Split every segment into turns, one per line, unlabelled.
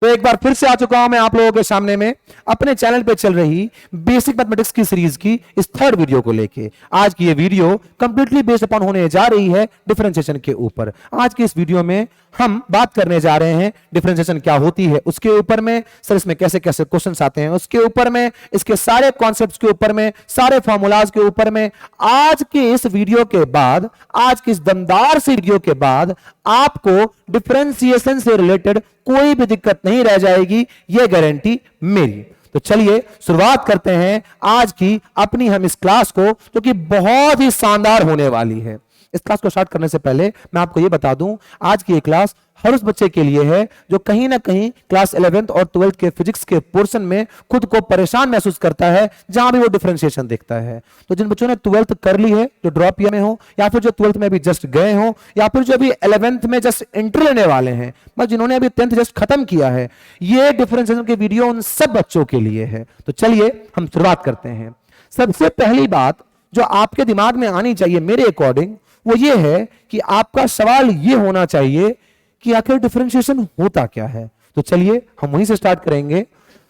तो एक बार फिर से आ चुका हूं मैं आप लोगों के सामने में अपने चैनल पे चल रही बेसिक मैथमेटिक्स की सीरीज की इस थर्ड वीडियो को लेके। आज की ये वीडियो कंप्लीटली बेस्ड अपॉन होने जा रही है डिफरेंशिएशन के ऊपर। आज की इस वीडियो में हम बात करने जा रहे हैं डिफरेंशिएशन क्या होती है उसके ऊपर में, सर इसमें कैसे कैसे क्वेश्चंस आते हैं उसके ऊपर में, इसके सारे कॉन्सेप्ट्स के ऊपर में, सारे फॉर्मूलाज के ऊपर में। आज के इस वीडियो के बाद, आज की इस दमदार सी वीडियो के बाद आपको डिफरेंशिएशन से रिलेटेड कोई भी दिक्कत नहीं रह जाएगी, यह गारंटी मेरी। तो चलिए शुरुआत करते हैं आज की अपनी हम इस क्लास को, जो कि बहुत ही शानदार होने वाली है। इस क्लास को स्टार्ट करने से पहले मैं आपको यह बता दूं, आज की ये क्लास हर उस बच्चे के लिए है जो कहीं ना कहीं क्लास 11th और 12th के फिजिक्स के पोर्शन में खुद को परेशान महसूस करता है जहां भी वो डिफरेंशिएशन देखता है। तो जिन बच्चों ने 12th कर ली है, जो ड्रॉप ईयर में हो, या फिर जो 12th में अभी जस्ट गए हो, या फिर जो अभी 11th में जस्ट एंट्री लेने वाले हैं, बस जिन्होंने अभी 10th जस्ट खत्म किया है, ये डिफरेंशिएशन के वीडियो उन सब बच्चों के लिए है। तो चलिए हम शुरुआत करते हैं। सबसे पहली बात जो आपके दिमाग में आनी चाहिए मेरे अकॉर्डिंग, वो ये है कि आपका सवाल ये होना चाहिए कि आखिर डिफरेंशिएशन होता क्या है। तो चलिए हम वहीं से स्टार्ट करेंगे।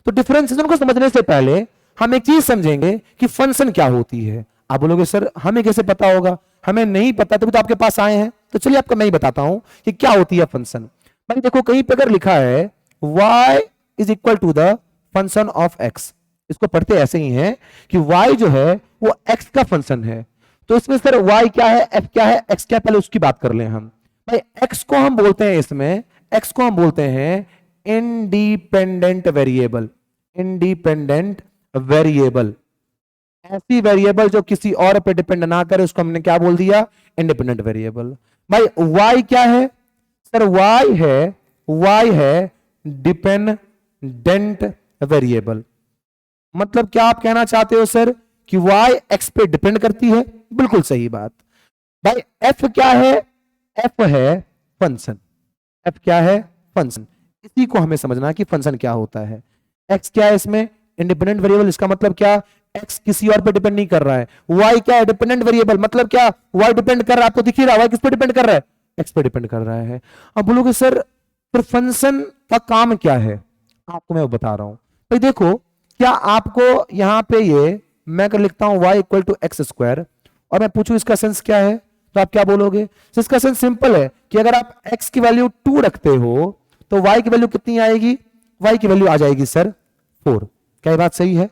तो डिफरेंशिएशन को समझने से पहले हम एक चीज समझेंगे कि फंक्शन क्या होती है। आप बोलोगे सर हमें कैसे पता होगा, हमें नहीं पता, तभी तो आपके पास आए हैं। तो चलिए आपको मैं ही बताता हूं कि क्या होती है फंक्शन। भाई देखो कहीं पर अगर लिखा है y is equal to the function of x, इसको पढ़ते ऐसे ही है कि y जो है वो x का फंक्शन है। तो इसमें सर y क्या है, f क्या है, x क्या है, पहले उसकी बात कर लें हम। भाई x को हम बोलते हैं, इसमें x को हम बोलते हैं इंडिपेंडेंट वेरिएबल। इंडिपेंडेंट वेरिएबल, ऐसी वेरिएबल जो किसी और पे डिपेंड ना करे, उसको हमने क्या बोल दिया, इंडिपेंडेंट वेरिएबल। भाई y क्या है सर, y है डिपेंडेंट वेरिएबल। मतलब क्या आप कहना चाहते हो सर कि y x पे डिपेंड करती है? बिल्कुल सही बात। भाई f क्या है, f है फंक्शन। f क्या है, फंक्शन। इसी को हमें समझना कि फंक्शन क्या होता है। x क्या है इसमें, इंडिपेंडेंट वेरिएबल। इसका मतलब क्या, x किसी और पे डिपेंड नहीं कर रहा है। y क्या है, डिपेंडेंट वेरिएबल। मतलब क्या, y डिपेंड कर रहा है, आपको दिख ही रहा है y किस पे डिपेंड कर रहा है, x पे डिपेंड कर रहा है। अब बोलोगे सर फिर फंक्शन का काम क्या है, आपको मैं बता रहा हूं। भाई देखो, क्या आपको यहां पे ये मैं अगर लिखता हूं y equal to x square और मैं पूछूं इसका सेंस क्या है, तो आप क्या बोलोगे? तो इसका सेंस सिंपल है कि अगर आप x की वैल्यू 2 रखते हो तो y की वैल्यू कितनी आएगी, y की वैल्यू आ जाएगी सर 4। क्या ये बात सही है?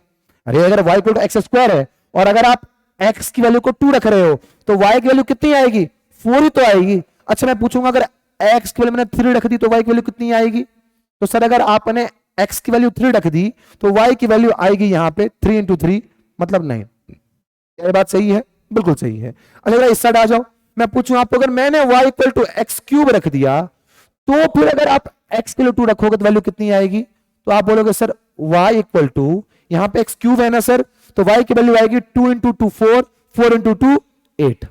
अरे अगर y equal to x square है और अगर आप x की वैल्यू को 2 रख रहे हो तो y की वैल्यू कितनी आएगी, 4 ही तो आएगी। अच्छा मैं पूछूंगा अगर x की वैल्यू मैंने 3 रख दी तो y की वैल्यू कितनी आएगी? तो सर अगर आपने x की वैल्यू 3 रख दी तो y की वैल्यू आएगी यहां पे 3 into 3, मतलब 9। ये बात सही है? बिल्कुल सही है। अच्छा इस साइड आ जाओ, मैं पूछूं आपको अगर मैंने y equal to x cube रख दिया तो फिर अगर आप x के लिए 2 रखोगे तो वैल्यू कितनी आएगी? तो आप बोलोगे सर y इक्वल टू, यहां पे एक्स क्यूब है ना सर, तो y की वैल्यू आएगी 2 into 2 4, 4 into 2 8।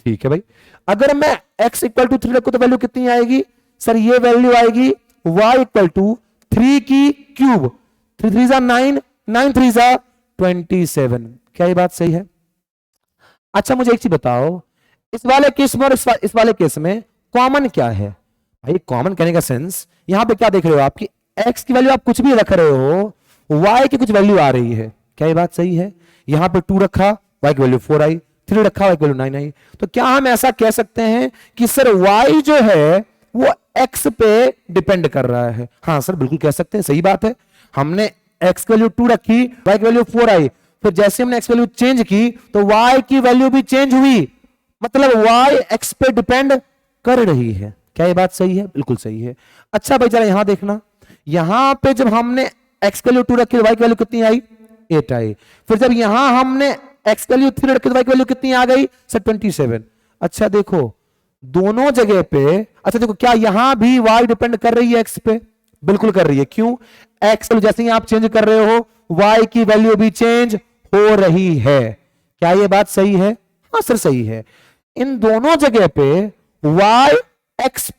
ठीक है भाई। अगर मैं x इक्वल टू 3 रखूं तो वैल्यू कितनी आएगी सर, ये वैल्यू आएगी y इक्वल टू 3 की क्यूब, 3 3 जा 9, 9 3 जा 27। क्या ये बात सही है? अच्छा मुझे एक चीज बताओ, इस वाले केस में और इस वाले केस में कॉमन क्या है? भाई कॉमन कहने का सेंस यहां पे क्या देख रहे हो आप कि x की वैल्यू आप कुछ भी रख रहे हो, y की कुछ वैल्यू आ रही है। क्या ये बात सही है? यहां पे 2 रखा, y की वैल्यू 4 आई, 3 रखा, y की वैल्यू 9 आई। तो क्या हम ऐसा कह सकते हैं कि सर y जो है वो x पे डिपेंड कर रहा है? हाँ सर बिल्कुल कह सकते हैं, सही बात है। हमने x की वैल्यू 2 रखी, y की वैल्यू 4 आई, फिर जैसे हमने x वैल्यू चेंज की तो y की वैल्यू भी चेंज हुई, मतलब y x पे डिपेंड कर रही है। क्या ये बात सही है? बिल्कुल सही है। अच्छा भाई जरा यहां देखना, यहां पे जब हमने x की वैल्यू 2 रखी तो y की वैल्यू कितनी आई, 8 आई। फिर जब यहां हमने x की वैल्यू 3 रखी तो y की वैल्यू कितनी आ गई सर, 27। अच्छा देखो दोनों जगह पे, अच्छा देखो क्या यहां भी y डिपेंड कर रही है x पे? बिल्कुल कर रही है। क्यों? x जैसे ही आप चेंज कर रहे हो y की वैल्यू भी चेंज हो रही है। क्या ये बात सही है? हाँ सर सही है। इन दोनों जगह पे y x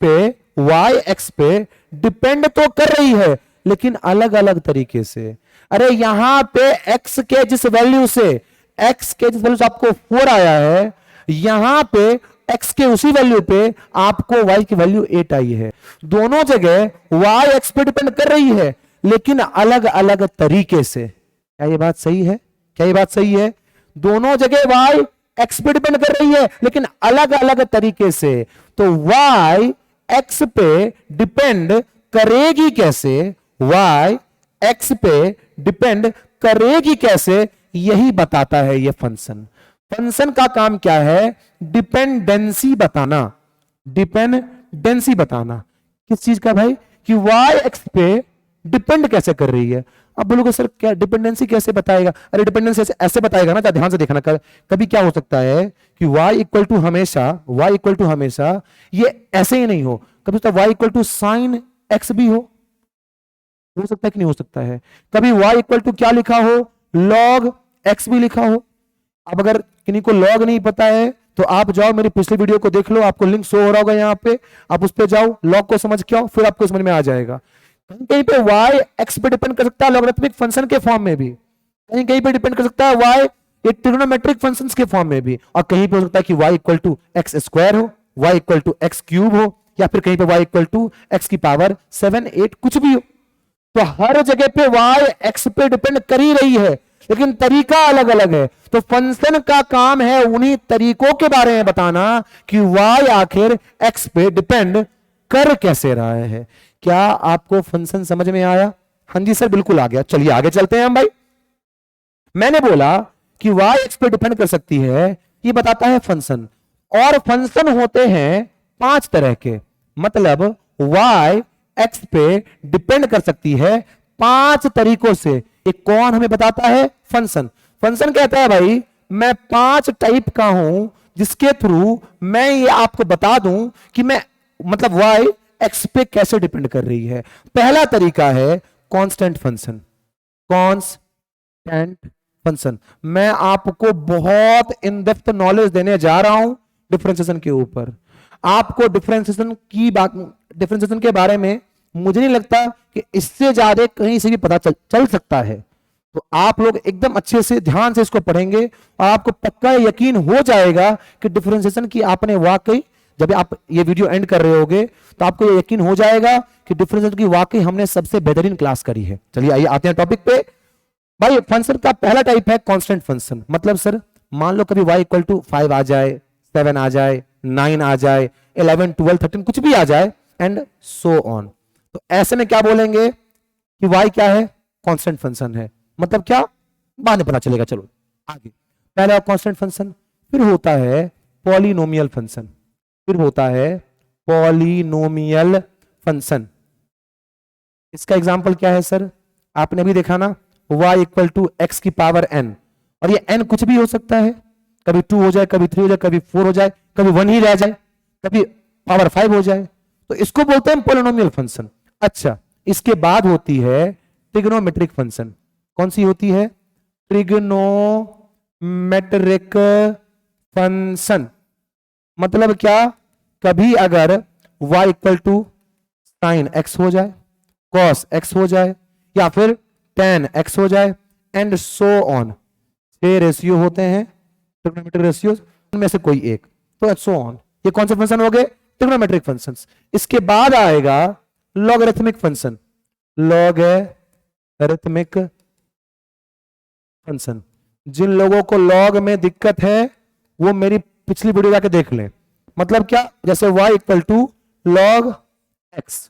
पे डिपेंड तो कर रही है लेकिन अलग अलग तरीके से। अरे यहां पे x के जिस वैल्यू से आपको 4 आया है, यहां पे x के उसी वैल्यू पे आपको y की वैल्यू 8 आई है। दोनों जगह y x पे डिपेंड कर रही है, लेकिन अलग अलग तरीके से। क्या ये बात सही है? क्या ये बात सही है? दोनों जगह y x पे डिपेंड कर रही है, लेकिन अलग अलग तरीके से। तो y x पे डिपेंड करेगी कैसे? y x पे डिपेंड करेगी कैसे, यही बताता है ये फंक्शन। फंक्शन का काम क्या है? डिपेंडेंसी बताना। डिपेंडेंसी बताना किस चीज का भाई? कि y x पे डिपेंड कैसे कर रही है। अब बोलोगे सर क्या डिपेंडेंसी कैसे बताएगा? अरे डिपेंडेंसी ऐसे बताएगा ना, ध्यान से देखना। कभी क्या हो सकता है कि y इक्वल टू हमेशा ये ऐसे ही नहीं हो, कभी तो y equal to sine x भी हो सकता है कि नहीं हो सकता है। कभी y इक्वल टू क्या लिखा हो? log x भी लिखा हो। अब अगर किन्हीं को log नहीं पता है तो आप जाओ मेरी पिछली वीडियो को देख लो, आपको लिंक शो हो रहा होगा यहाँ पे, आप उस पे जाओ, log को समझ के आओ, फिर आपको समझ में आ जाएगा। कहीं कहीं पे y x पे डिपेंड कर सकता है लॉगरिथमिक फंक्शन के फॉर्म में भी, कहीं कहीं पे डिपेंड कर सकता है y एक ट्रिग्नोमेट्रिक फंक्शंस के फॉर्म में भी, और कहीं पे हो सकता है कि y equal to x square हो, y equal to x cube हो, या फिर कहीं पे y इक्वल टू एक्स की पावर 7 8 कुछ भी हो। तो हर जगह पे y x पे डिपेंड कर ही रही है, लेकिन तरीका अलग अलग है। तो फंक्शन का काम है उन्हीं तरीकों के बारे में बताना कि y आखिर x पे डिपेंड कर कैसे रहा है। क्या आपको फंक्शन समझ में आया? हाँ जी सर बिल्कुल आ गया। चलिए आगे चलते हैं हम भाई। मैंने बोला कि y x पे डिपेंड कर सकती है, ये बताता है फंक्शन। और फंक्शन होते हैं 5 तरह के, मतलब y x पे डिपेंड कर सकती है 5 तरीकों से। ये कौन हमें बताता है? फंक्शन। फंक्शन कहता है भाई मैं 5 टाइप का हूं जिसके थ्रू मैं ये आपको बता दूं कि मैं मतलब y x पे कैसे डिपेंड कर रही है। पहला तरीका है कांस्टेंट फंक्शन। कांस्टेंट फंक्शन मैं आपको बहुत इन डेप्थ नॉलेज देने जा रहा हूं डिफरेंशिएशन के ऊपर। आपको डिफरेंशिएशन के बारे में मुझे नहीं लगता कि इससे ज्यादा कहीं से भी पता चल सकता है। तो आप लोग एकदम अच्छे से ध्यान से इसको पढ़ेंगे और आपको पक्का यकीन हो जाएगा कि डिफरेंशिएशन की आपने वाकई, जब आप ये वीडियो एंड कर रहे होगे तो आपको ये यकीन हो जाएगा कि डिफरेंशिएशन की वाकई हमने सबसे बेहतरीन क्लास करी है। चलिए आइए आते हैं टॉपिक पे। भाई फंक्शन का पहला टाइप है कांस्टेंट फंक्शन। मतलब सर मान लो कभी y इक्वल टू 5 आ जाए, 7 आ जाए, 9 आ जाए, 11 12 13 कुछ भी आ जाए एंड सो ऑन। तो ऐसे में क्या बोलेंगे कि y क्या है? कांस्टेंट फंक्शन है। मतलब क्या? बाद में पता चलेगा। चलो आगे। पहला कांस्टेंट फंक्शन, फिर होता है पॉलिनोमियल फंक्शन, फिर होता है पॉलिनोमियल फंक्शन। इसका एग्जांपल क्या है सर? आपने भी देखा ना, y इक्वल टू एक्स की पावर n, और ये n कुछ भी हो सकता है, कभी 2 हो जाए, कभी 3 हो जाए, कभी 4 हो जाए, कभी 1 ही रह जाए, कभी पावर 5 हो जाए। तो इसको बोलते हैं पॉलिनोमियल फंक्शन। अच्छा, इसके बाद होती है ट्रिग्नोमेट्रिक फंक्शन। कौन सी होती है? Trigonometric function. मतलब क्या? कभी अगर y equal to sine x हो जाए, कॉस एक्स हो जाए, या फिर tan x हो जाए एंड सो ऑन। 6 रेशियो होते हैं ट्रिग्नोमेट्रिक रेशियोज, उनमें से कोई एक, तो सो ऑन। ये कौन से फंक्शन हो गए? Trigonometric functions. इसके बाद आएगा लॉगरिथमिक फंक्शन। Logarithmic function. जिन लोगों को लॉग में दिक्कत है वो मेरी पिछली वीडियो जाके देख लें। मतलब क्या? जैसे y equal to log x,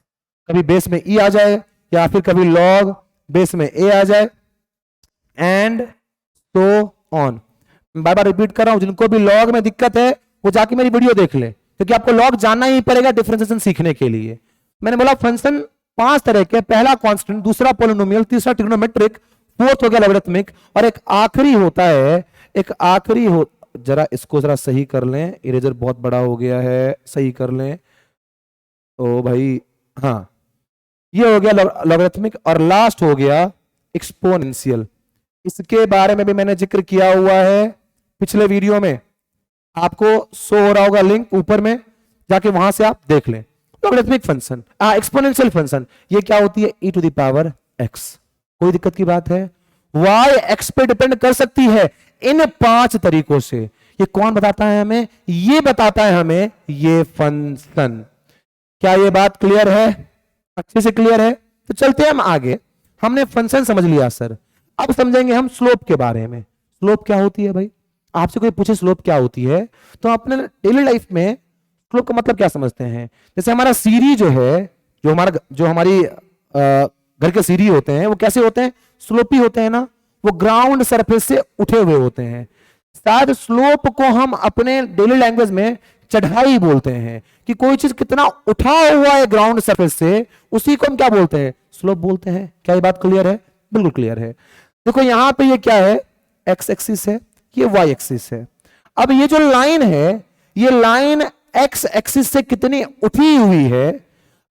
कभी बेस में e आ जाए या फिर कभी लॉग बेस में a आ जाए एंड सो ऑन। बार बार रिपीट कर रहा हूं, जिनको भी लॉग में दिक्कत है वो जाके मेरी वीडियो देख ले, क्योंकि आपको लॉग जानना ही पड़ेगा डिफरेंशिएशन सीखने के लिए। मैंने बोला फंक्शन 5 तरह के, पहला कांस्टेंट, दूसरा पॉलिनोमियल, तीसरा ट्रिग्नोमेट्रिक, फोर्थ हो गया लॉगरिथमिक, और एक आखिरी होता है, जरा इसको जरा सही कर लें, इरेजर बहुत बड़ा हो गया है, सही कर लें। ओ भाई हाँ, ये हो गया लॉगरिथमिक, और लास्ट हो गया एक्सपोनेंशियल। इसके बारे में भी मैंने जिक्र किया हुआ है पिछले वीडियो में, आपको शो हो रहा होगा लिंक ऊपर में, जाके वहां से आप देख लें। लॉगरिथमिक फंक्शन, एक्सपोनेंशियल फंक्शन, ये क्या होती है? e to the power x। कोई दिक्कत की बात है? y x पे डिपेंड कर सकती है इन 5 तरीकों से। ये कौन बताता है हमें? ये बताता है हमें ये फंक्शन। क्या ये बात क्लियर है? अच्छे से क्लियर है? तो चलते हैं हम आगे। हमने फंक्शन समझ लिया सर, अब समझेंगे हम स्लोप के बारे में। स्लोप क्या होती है भाई? आपसे कोई पूछे स्लोप क्या होती है, तो अपने डेली लाइफ में स्लोप का मतलब क्या समझते हैं? जैसे हमारा सीढ़ी जो है, जो हमारी घर के सीढ़ी होते हैं, वो कैसे होते हैं? स्लोपी होते हैं ना, वो ग्राउंड सरफेस से उठे हुए होते हैं। शायद स्लोप को हम अपने डेली लैंग्वेज में चढ़ाई बोलते हैं, कि कोई चीज कितना उठा हुआ है ग्राउंड सरफेस से, उसी को हम क्या बोलते हैं? स्लोप बोलते हैं। क्या ये बात क्लियर है? बिल्कुल क्लियर है। देखो यहां पे ये क्या है? एक्स एक्सिस है, ये वाई एक्सिस है। अब ये जो लाइन है, ये लाइन एक्स एक्सिस से कितनी उठी हुई है,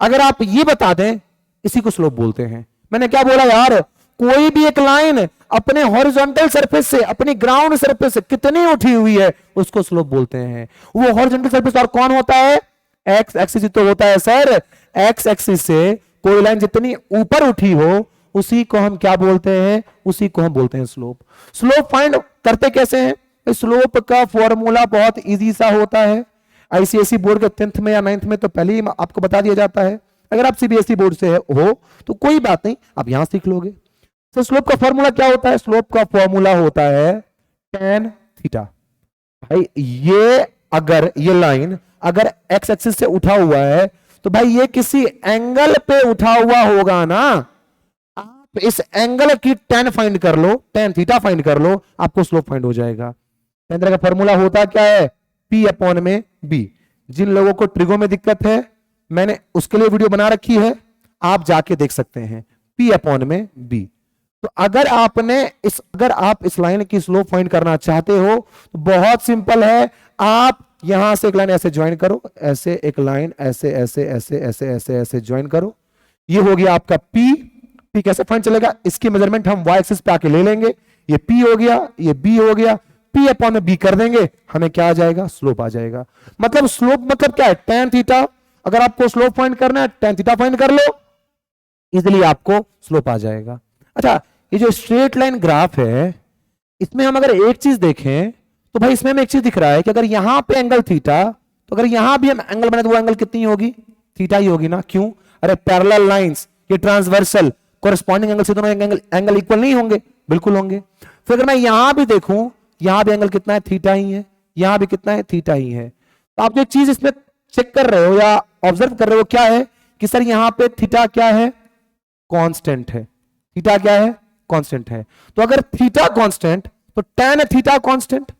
अगर आप ये बता दें, इसी को स्लोप बोलते हैं। मैंने क्या बोला यार? कोई भी एक लाइन अपने हॉरिजॉन्टल सरफेस से, अपनी ग्राउंड सरफेस से कितनी उठी हुई है, उसको स्लोप बोलते हैं। वो हॉरिजॉन्टल सरफेस और कौन होता है? एक्स एक्सिस तो होता है सर। एक्स एक्सिस से कोई लाइन जितनी ऊपर उठी हो, उसी को हम क्या बोलते हैं? उसी को हम बोलते हैं स्लोप। स्लोप फाइंड करते कैसे हैं? स्लोप का फॉर्मूला बहुत इजी सा होता है। आईसीएसई बोर्ड के 10th में या 9th में तो पहले ही आपको बता दिया जाता है। अगर आप सीबीएसई बोर्ड से हो तो कोई बात नहीं, आप यहां सीख लोगे। तो स्लोप का फॉर्मूला क्या होता है? स्लोप का फॉर्मूला होता है tan थीटा। भाई ये लाइन अगर एक्स एक्सिस से उठा हुआ है, तो भाई ये किसी एंगल पे उठा हुआ होगा ना। आप इस एंगल की tan फाइंड कर लो, tan थीटा फाइंड कर लो, आपको स्लोप फाइंड हो जाएगा। tan थीटा का फॉर्मूला होता क्या है? P अपॉन में B। जिन लोगों को ट्रिगो में दिक्कत है, मैंने उसके लिए वीडियो बना रखी है, आप जाके देख सकते हैं। P अपॉन में B। तो अगर आप इस लाइन की स्लोप फाइंड करना चाहते हो, तो बहुत सिंपल है। आप यहां से एक लाइन ऐसे ज्वाइन करो, ऐसे एक लाइन ऐसे ऐसे ऐसे ऐसे ऐसे ऐसे ज्वाइन करो। ये हो गया आपका P कैसे फाइंड चलेगा? इसकी मेजरमेंट हम y एक्सिस पे आके ले लेंगे। ये P हो गया, ये B हो गया, P अपॉन में B कर देंगे, हमें क्या आ जाएगा? स्लोप आ जाएगा। मतलब स्लोप मतलब क्या है? tan theta. अगर आपको स्लोप फाइंड करना है, tan थीटा फाइंड कर लो, इजिली आपको स्लोप आ जाएगा। अच्छा, ये जो स्ट्रेट लाइन ग्राफ है, इसमें हम अगर एक चीज देखें, तो भाई इसमें हमें एक चीज दिख रहा है कि अगर यहां पे एंगल थीटा, तो अगर यहां भी हम एंगल बनाए तो वो एंगल कितनी होगी? थीटा ही होगी ना। क्यों? अरे पैरेलल लाइंस, ये ट्रांसवर्सल, कोरिस्पॉन्डिंग एंगल से दोनों एंगल इक्वल नहीं होंगे? बिल्कुल होंगे। फिर अगर मैं यहां भी देखूं, यहां भी एंगल कितना है? थीटा ही है। यहां भी कितना है? थीटा ही है। तो आप जो चीज इसमें चेक कर रहे हो या ऑब्जर्व कर रहे हो, क्या है कि सर यहां पे थीटा क्या है? कांस्टेंट है। थीटा क्या है? कांस्टेंट है। तो अगर थीटा कांस्टेंट, तो tan थीटा कांस्टेंट।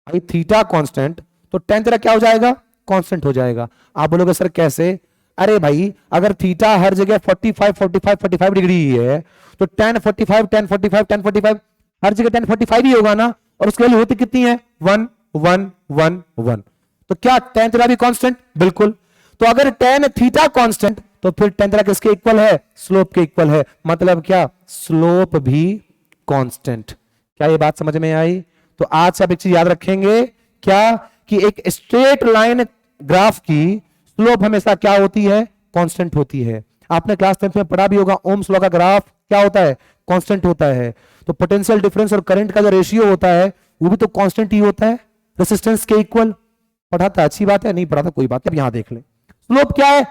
भाई थीटा कांस्टेंट, तो tan थीटा क्या हो जाएगा? कांस्टेंट हो जाएगा। आप बोलोगे सर कैसे? अरे भाई अगर थीटा हर जगह 45 डिग्री ही है, तो tan 45 हर जगह tan 45 ही होगा ना। और उसकी वैल्यू होती कितनी है? 1 1 1 1। तो क्या tan थीटा भी कांस्टेंट? बिल्कुल। तो अगर tan थीटा कांस्टेंट, तो फिर tan थीटा किसके इक्वल है? स्लोप के इक्वल है। मतलब क्या? स्लोप भी कांस्टेंट। क्या ये बात समझ में आई? तो आज से आप एक चीज याद रखेंगे, क्या कि एक स्ट्रेट लाइन ग्राफ की स्लोप हमेशा क्या होती है? कांस्टेंट होती है। आपने क्लास 10th में पढ़ा भी होगा, ओम्स लॉ का ग्राफ क्या होता है? कांस्टेंट होता है। तो पोटेंशियल डिफरेंस और करंट का जो रेशियो होता है, वो भी तो कांस्टेंट ही होता है, रेसिस्टेंस के इक्वल। पढ़ा था, अच्छी बात है। नहीं पढ़ा था, कोई बात नहीं, अब यहां देख ले। स्लोप क्या है?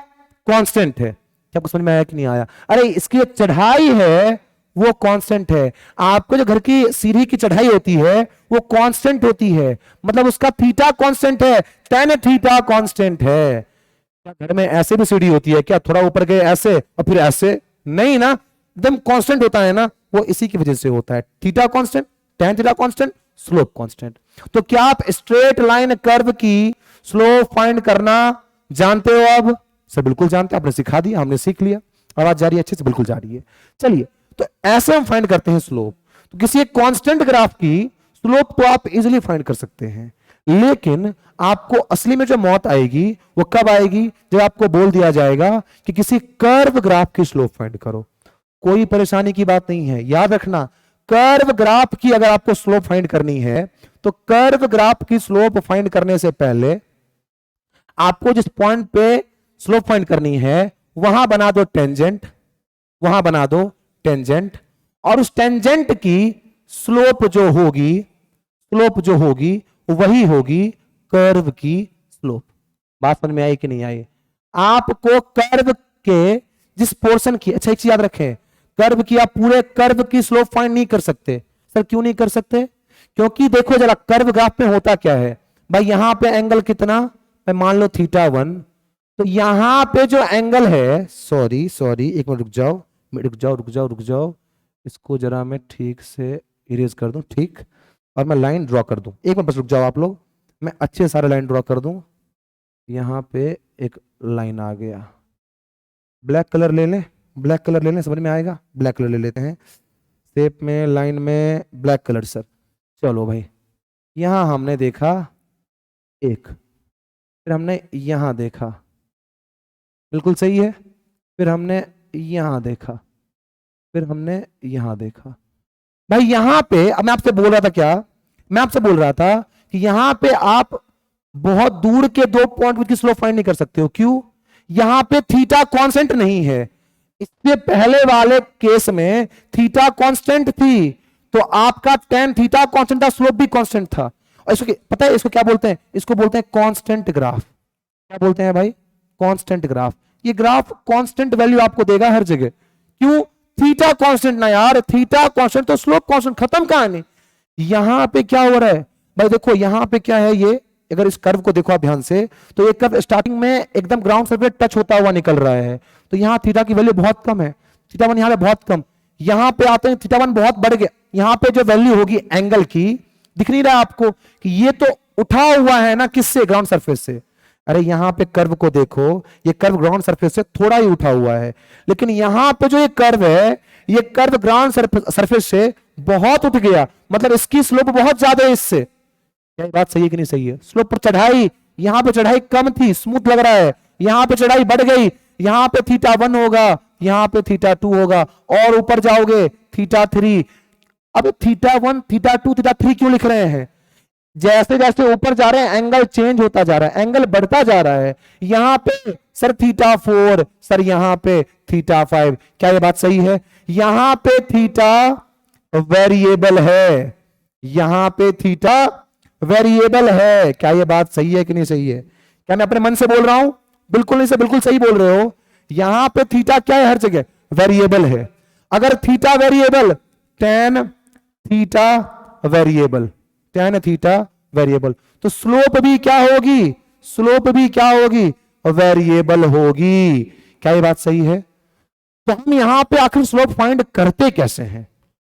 कांस्टेंट है। क्या कुछ समझ में आया कि नहीं आया? अरे इसकी जो चढ़ाई है वो कांस्टेंट है। आपको जो घर की सीढ़ी की चढ़ाई होती है वो कांस्टेंट होती है, मतलब उसका थीटा कांस्टेंट है, tan थीटा कांस्टेंट है। क्या घर में ऐसे भी सीढ़ी होती है क्या? थोड़ा ऊपर गए ऐसे और फिर ऐसे? नहीं ना, एकदम कांस्टेंट होता है ना। वो इसी की वजह से होता है। Theta constant, tan theta constant, slope constant. तो क्या आप स्ट्रेट लाइन कर्व की स्लोप फाइंड करना जानते हो? अब सर बिल्कुल जानते हैं, आपने सिखा दिया, हमने सीख लिया। आवाज जा रही है अच्छे से? बिल्कुल जा रही है। चलिए, तो ऐसे हम फाइंड करते हैं स्लोप। तो किसी एक कांस्टेंट ग्राफ की स्लोप तो आप इजीली फाइंड कर सकते हैं, लेकिन आपको असली में जो मौत आएगी वो कब आएगी? जब आपको बोल दिया जाएगा कि किसी कर्व ग्राफ की स्लोप फाइंड करो। कोई परेशानी की बात नहीं है, याद रखना। कर्व ग्राफ की अगर आपको स्लोप फाइंड करनी है, तो कर्व ग्राफ की स्लोप फाइंड करने से पहले आपको जिस पॉइंट पे स्लोप फाइंड करनी है वहां बना दो टेंजेंट, वहां बना दो टेंजेंट, और उस टेंजेंट की स्लोप जो होगी वही होगी कर्व की स्लोप। बात समझ में आई कि नहीं आई? आपको कर्व के जिस पोर्शन की, अच्छा एक चीज याद रखें, कर्व की आप पूरे कर्व की स्लोप फाइंड नहीं कर सकते। सर क्यों नहीं कर सकते? क्योंकि देखो जरा कर्व ग्राफ में होता क्या है भाई, यहां पे एंगल कितना, मैं मान लो θ1, तो यहां पे जो एंगल है, सॉरी सॉरी एक मिनट रुक जाओ, इसको जरा मैं ठीक से इरेज कर दूं, ठीक, और मैं लाइन ड्रॉ कर दूं। एक मिनट बस रुक जाओ आप लोग, मैं अच्छे सारे लाइन ड्रॉ कर दूं। यहां पे एक लाइन आ गया, ब्लैक कलर ले लें, ब्लैक कलर ले लें, समझ में आएगा, ब्लैक कलर ले लेते हैं, शेप में लाइन में ब्लैक कलर सर। चलो भाई, यहां हमने देखा एक, फिर हमने यहां देखा, बिल्कुल सही है, फिर हमने यहां देखा, फिर हमने यहां देखा। भाई यहां पे अब मैं आपसे बोल रहा था क्या, मैं आपसे बोल रहा था कि यहां पे आप बहुत दूर के दो पॉइंट की स्लोप फाइंड नहीं कर सकते हो। क्यों? यहां पे थीटा कांस्टेंट नहीं है। इससे पहले वाले केस में थीटा कांस्टेंट थी, तो आपका tan थीटा कांस्टेंट था, स्लोप भी कांस्टेंट था। और इसको पता है इसको क्या बोलते हैं? इसको बोलते हैं कांस्टेंट ग्राफ। क्या बोलते हैं भाई? Constant graph. ये ग्राफ कांस्टेंट वैल्यू आपको देगा हर जगह। क्यों? थीटा कांस्टेंट ना यार, थीटा कांस्टेंट तो स्लोप कांस्टेंट, खत्म कहानी। यहां पे क्या हो रहा है भाई, देखो यहां पे क्या है, ये अगर इस कर्व को देखो आप ध्यान से, तो ये कर्व स्टार्टिंग में एकदम ग्राउंड सरफेस टच होता हुआ निकल रहा है, तो यहां थीटा की वैल्यू बहुत कम है, θ1 यहां पे बहुत कम। यहां पे आते हैं θ1 बहुत बढ़ गया, यहां पे जो वैल्यू होगी एंगल की, दिख नहीं रहा आपको कि ये तो उठा हुआ है ना, किससे? ग्राउंड सरफेस से। अरे यहां पे कर्व को देखो, ये कर्व ग्राउंड सरफेस से थोड़ा ही उठा हुआ है, लेकिन यहां पे जो ये कर्व है, ये कर्व ग्राउंड सरफेस से बहुत उठ गया, मतलब इसकी स्लोप बहुत ज्यादा है इससे। क्या बात सही है कि नहीं सही है? स्लोप पर चढ़ाई, यहां पे चढ़ाई कम थी, स्मूथ लग रहा है, यहां पे चढ़ाई बढ़ गई, यहां पे θ1 होगा, यहां पे θ2 होगा, और ऊपर जाओगे θ3। अब θ1 θ2 θ3 क्यों लिख रहे हैं? जैसे जैसे ऊपर जा रहे हैं एंगल चेंज होता जा रहा है, एंगल बढ़ता जा रहा है। यहां पे सर θ4, सर यहां पे θ5। क्या ये बात सही है? यहां पे थीटा वेरिएबल है, यहां पे थीटा वेरिएबल है। क्या ये बात सही है कि नहीं सही है? क्या मैं अपने मन से बोल रहा हूं? बिल्कुल नहीं, से बिल्कुल सही बोल रहे हो। यहां पे थीटा क्या है? हर जगह वेरिएबल है। अगर theta variable, tan theta variable, tan theta variable, तो स्लोप भी क्या होगी? स्लोप भी क्या होगी? वेरिएबल होगी। क्या ये बात सही है? तो हम यहां पे आखिर स्लोप फाइंड करते कैसे हैं?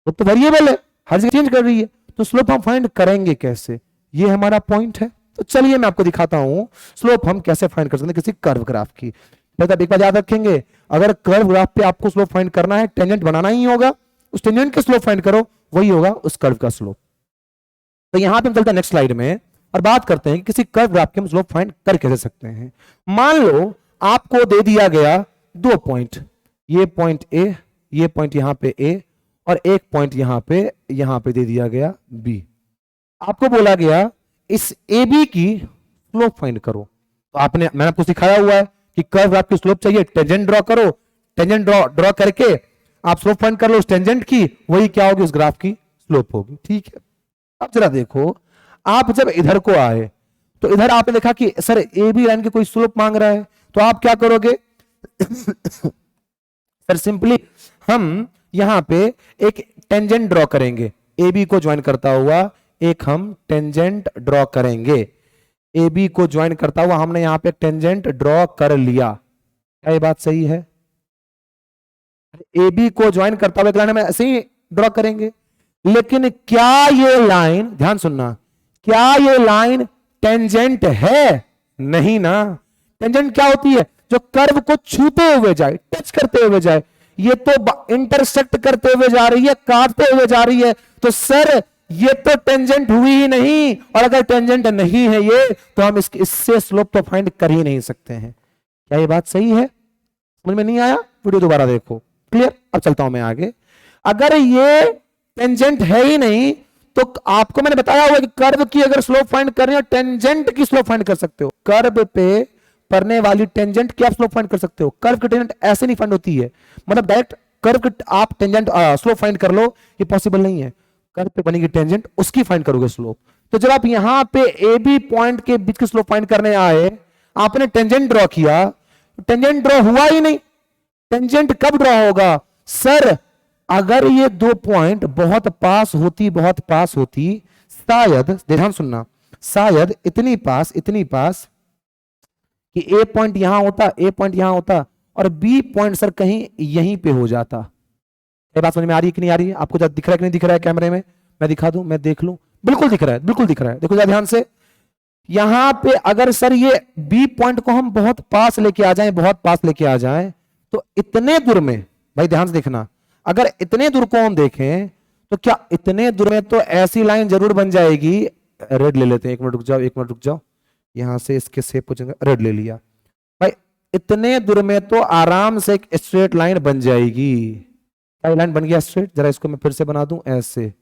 वो तो वेरिएबल है, हर जगह चेंज कर रही है, तो स्लोप हम फाइंड करेंगे कैसे? ये हमारा पॉइंट है। तो चलिए मैं आपको दिखाता हूं स्लोप हम कैसे फाइंड कर सकते हैं किसी कर्व ग्राफ की। मतलब एक बात याद रखेंगे, अगर कर्व ग्राफ पे आपको स्लोप फाइंड करना है, टेंजेंट बनाना ही होगा, उस टेंजेंट के स्लोप फाइंड करो, वही होगा उस कर्व का स्लोप। तो यहां पे हम चलते हैं नेक्स्ट स्लाइड में और बात करते हैं कि किसी कर्व ग्राफ के हम स्लोप फाइंड कर कैसे सकते हैं। मान लो आपको दे दिया गया दो पॉइंट, ये पॉइंट ए, ये पॉइंट यहां पे ए, और एक पॉइंट यहां पे दे दिया गया बी। आपको बोला गया इस ए बी की स्लोप फाइंड करो। तो मैंने आपको सिखाया हुआ है कि कर्व ग्राफ की स्लोप चाहिए, टेंजेंट ड्रॉ करो, टेंजेंट ड्रॉ करके आप स्लोप फाइंड कर लो उस टेंजेंट की, वही क्या होगी? उस ग्राफ की स्लोप होगी। ठीक है, अब जरा देखो, आप जब इधर को आए तो इधर आपने देखा कि सर ए बी लाइन की कोई स्लोप मांग रहा है, तो आप क्या करोगे? सर सिंपली हम यहां पे एक टेंजेंट ड्रॉ करेंगे, ए बी को ज्वाइन करता हुआ एक हम टेंजेंट ड्रॉ करेंगे। ए बी को ज्वाइन करता हुआ हमने यहां पे टेंजेंट ड्रॉ कर लिया। क्या ये बात सही है? ए बी को ज्वाइन करता हुआ एक लाइन हम ऐसे ही ड्रॉ करेंगे, लेकिन क्या ये लाइन, ध्यान सुनना, क्या ये लाइन टेंजेंट है? नहीं ना। टेंजेंट क्या होती है? जो कर्व को छूते हुए जाए, टच करते हुए जाए। ये तो इंटरसेक्ट करते हुए जा रही है, काटते हुए जा रही है, तो सर ये तो टेंजेंट हुई ही नहीं, और अगर टेंजेंट नहीं है ये, तो हम इससे स्लोप तो फाइंड कर ही नहीं सकते हैं। क्या ये बात सही है? समझ में नहीं आया? वीडियो दोबारा देखो, क्लियर? अब चलता हूं मैं आगे। अगर ये टेंजेंट है ही नहीं, तो आपको मैंने बताया हुआ कि कर्व की अगर स्लोप फाइंड कर रहे हो, टेंजेंट की स्लोप फाइंड कर सकते हो। कर्व पे पड़ने वाली टेंजेंट की आप स्लोप फाइंड कर सकते हो। कर्व की टेंजेंट ऐसे नहीं फाइंड होती है, मतलब डायरेक्ट कर्व की आप टेंजेंट स्लोप फाइंड कर लो, ये पॉसिबल नहीं है। कर्व पे बनेगी टेंजेंट, उसकी फाइंड करोगे स्लोप। तो जब आप यहां पे ए बी पॉइंट के बीच की स्लोप फाइंड करने आए, आपने टेंजेंट ड्रॉ किया, टेंजेंट ध्रुव हुआ ही नहीं। टेंजेंट कब ड्रॉ होगा सर? अगर ये दो पॉइंट बहुत पास होती, शायद ध्यान सुनना, शायद इतनी पास कि ए पॉइंट यहां होता और बी पॉइंट सर कहीं यहीं पे हो जाता। ये बात समझ में आ रही है कि नहीं आ रही है? आपको जब दिख रहा है कि नहीं दिख रहा है कैमरे में? मैं दिखा दूं, मैं देख लूं। बिल्कुल दिख रहा है, बिल्कुल दिख रहा है। देखो जरा ध्यान से, यहां पे अगर सर ये बी पॉइंट को हम बहुत पास लेके आ जाएं, तो इतने दूर में, भाई ध्यान से देखना, अगर इतने दूर को हम देखें तो क्या इतने दूर में तो ऐसी लाइन जरूर बन जाएगी। रेड ले लेते हैं, एक मिनट रुक जाओ, यहां से इसके शेप को रेड ले लिया। भाई इतने दूर में तो आराम से एक स्ट्रेट लाइन बन जाएगी। क्या लाइन बन गया स्ट्रेट? जरा इसको मैं फिर से बना दूं ऐसे।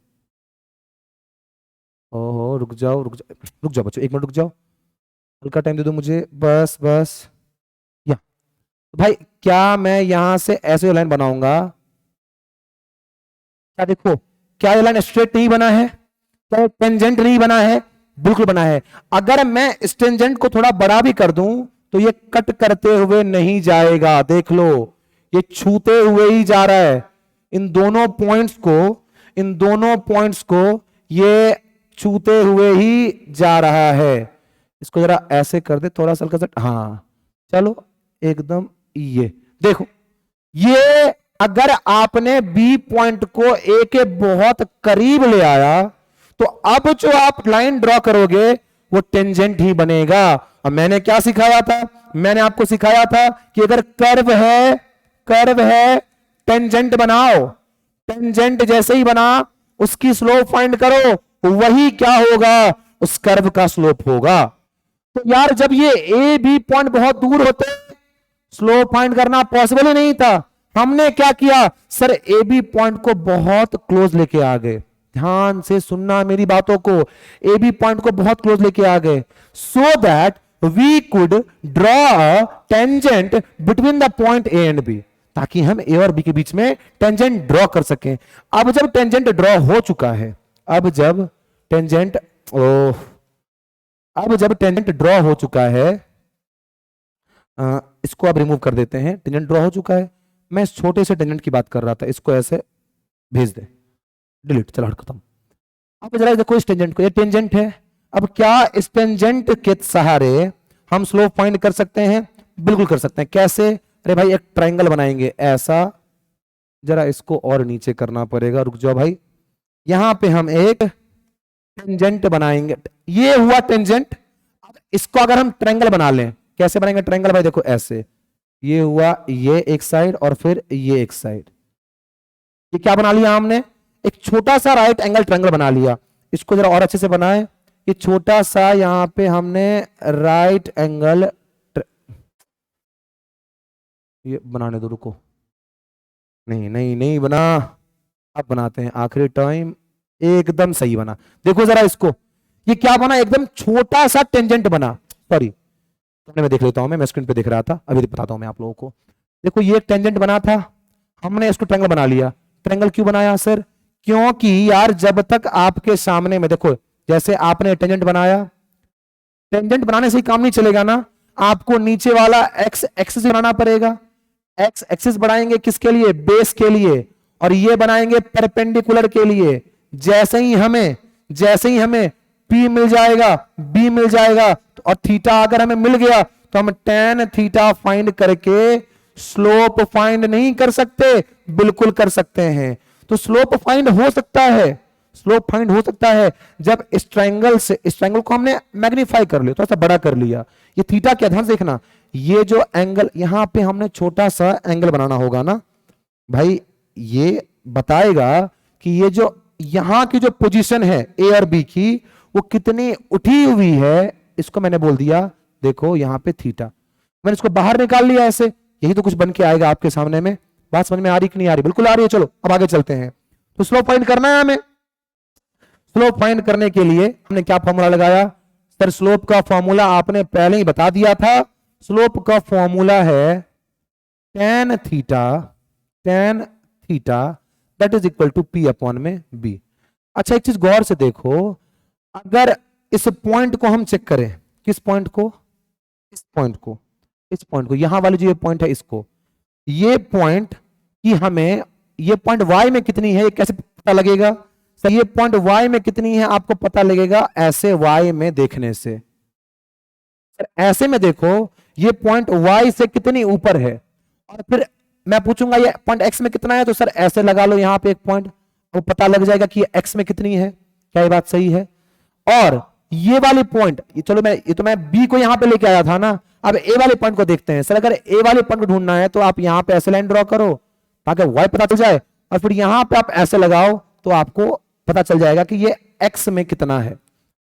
ओहो रुक जाओ बच्चों, एक मिनट रुक जाओ, हल्का टाइम दे दो मुझे, बस या भाई क्या मैं यहां से ऐसे लाइन बनाऊंगा? क्या देखो, क्या ये लाइन स्ट्रेट नहीं बना है? क्या टेंजेंट नहीं बना है? बिल्कुल बना है। अगर मैं इस टेंजेंट को थोड़ा बड़ा भी कर दूं तो ये कट करते हुए नहीं जाएगा। देख लो, ये छूते हुए ही जा रहा है। इन दोनों पॉइंट्स को ये छूते हुए ही जा रहा है। इसको जरा ऐसे कर दे थोड़ा सा, हल्का सा, हाँ चलो एकदम। ये देखो, ये अगर आपने बी पॉइंट को ए के बहुत करीब ले आया तो अब जो आप लाइन ड्रॉ करोगे वो टेंजेंट ही बनेगा। और मैंने क्या सिखाया था? मैंने आपको सिखाया था कि अगर कर्व है टेंजेंट बनाओ, टेंजेंट जैसे ही बना उसकी स्लोप फाइंड करो, वही क्या होगा? उस कर्व का स्लोप होगा। तो यार जब ये ए बी पॉइंट बहुत दूर होते, स्लोप फाइंड करना पॉसिबल ही नहीं था। हमने क्या किया सर? ए बी पॉइंट को बहुत क्लोज लेके आ गए। ध्यान से सुनना मेरी बातों को, ए बी पॉइंट को बहुत क्लोज लेके आ गए, so that we could draw a tangent between the point A and B, ताकि हम ए और बी के बीच में टेंजेंट ड्रॉ कर सकें। अब जब टेंजेंट ड्रॉ हो चुका है, अब जब टेंजेंट ड्रॉ हो चुका है, इसको अब रिमूव कर देते हैं। टेंजेंट ड्रॉ हो चुका है, मैं इस छोटे से टेंजेंट की बात कर रहा था, इसको ऐसे भेज दे, डिलीट, चलो हट खत्म। अब जरा देखो इस टेंजेंट को, ये टेंजेंट है। अब क्या इस टेंजेंट के सहारे हम स्लोप फाइंड कर सकते हैं? बिल्कुल कर सकते हैं। कैसे? अरे भाई एक ट्रायंगल बनाएंगे ऐसा, जरा इसको और नीचे करना पड़ेगा, रुक जाओ भाई। यहां पे हम एक टेंजेंट बनाएंगे, ये हुआ टेंजेंट। इसको अगर हम ट्रायंगल बना लें, कैसे बनाएंगे ट्रायंगल? भाई देखो ऐसे, ये हुआ ये एक साइड और फिर ये एक साइड। ये क्या बना लिया हमने? एक छोटा सा राइट एंगल ट्रायंगल बना लिया। इसको जरा और अच्छे से बनाए, ये छोटा सा यहां पे हमने राइट एंगल, ये बनाने दो, रुको, नहीं बना, अब बनाते हैं, आखिरी टाइम, एकदम सही बना। देखो जरा इसको, ये क्या बना? एकदम छोटा सा टेंजेंट बना। सॉरी, मैं देख लेता हूं, मैं स्क्रीन पे देख रहा था, अभी बताता हूं मैं आप लोगों को। देखो ये एक टेंजेंट बना था, हमने इसको ट्रायंगल बना लिया। ट्रायंगल क्यों बनाया सर? क्योंकि यार जब तक आपके सामने में, देखो जैसे आपने टेंजेंट बनाया, टेंजेंट बनाने से ही काम नहीं चलेगा ना, आपको नीचे वाला एक्स एक्सिस बनाना पड़ेगा। एक्स एक्सिस बनाएंगे किसके लिए? बेस के लिए। और ये बनाएंगे परपेंडिकुलर के लिए। जैसे ही हमें P मिल जाएगा, B मिल जाएगा, और थीटा अगर हमें मिल गया तो हम tan थीटा फाइंड करके स्लोप फाइंड नहीं कर सकते? बिल्कुल कर सकते हैं। तो स्लोप फाइंड हो सकता है, जब इस ट्रायंगल को हमने मैग्नीफाई कर लिया, थोड़ा सा बड़ा कर लिया। ये थीटा क्या, ध्यान से देखना, ये जो एंगल यहां पे हमने छोटा सा एंगल बनाना होगा ना भाई, ये बताएगा कि ये जो यहां की जो पोजीशन है ए और बी की, वो कितनी उठी हुई है। इसको मैंने बोल दिया, देखो यहां पे थीटा, मैंने इसको बाहर निकाल लिया ऐसे। यही तो कुछ बन के आएगा आपके सामने में। बात समझ में आ रही कि नहीं आ रही? बिल्कुल आ रही है। चलो अब आगे चलते हैं। तो स्लोप फाइंड करना है हमें। स्लोप फाइंड करने के लिए हमने क्या फॉर्मूला लगाया सर? स्लोप का फॉर्मूला आपने पहले ही बता दिया था। स्लोप का फॉर्मूला है tan theta that is equal to P upon में B। अच्छा एक चीज गौर से देखो, अगर इस पॉइंट को हम चेक करें, किस पॉइंट को, इस पॉइंट को, इस पॉइंट को, यहां वाली जो ये पॉइंट है इसको, ये पॉइंट की हमें, ये पॉइंट y में कितनी है ये कैसे पता लगेगा सर? ये पॉइंट y में कितनी है आपको पता लगेगा ऐसे y में देखने से। सर ऐसे में देखो ये पॉइंट y से कितनी ऊपर है, और फिर मैं पूछूंगा ये पॉइंट x में कितना है, तो सर ऐसे लगा लो यहां पे एक पॉइंट, वो पता लग जाएगा कि ये x में कितनी है। क्या ये बात सही है? और ये वाली पॉइंट, चलो मैं ये तो मैं b को यहां पे लेके आया था ना, अब a वाले पॉइंट को देखते हैं। सर अगर a वाले पॉइंट को ढूंढना है तो आप यहां पे ऐसे लाइन ड्रॉ करो ताकि y पता चल जाए, और फिर यहां पे आप ऐसे लगाओ तो आपको पता चल जाएगा कि ये x में कितना है।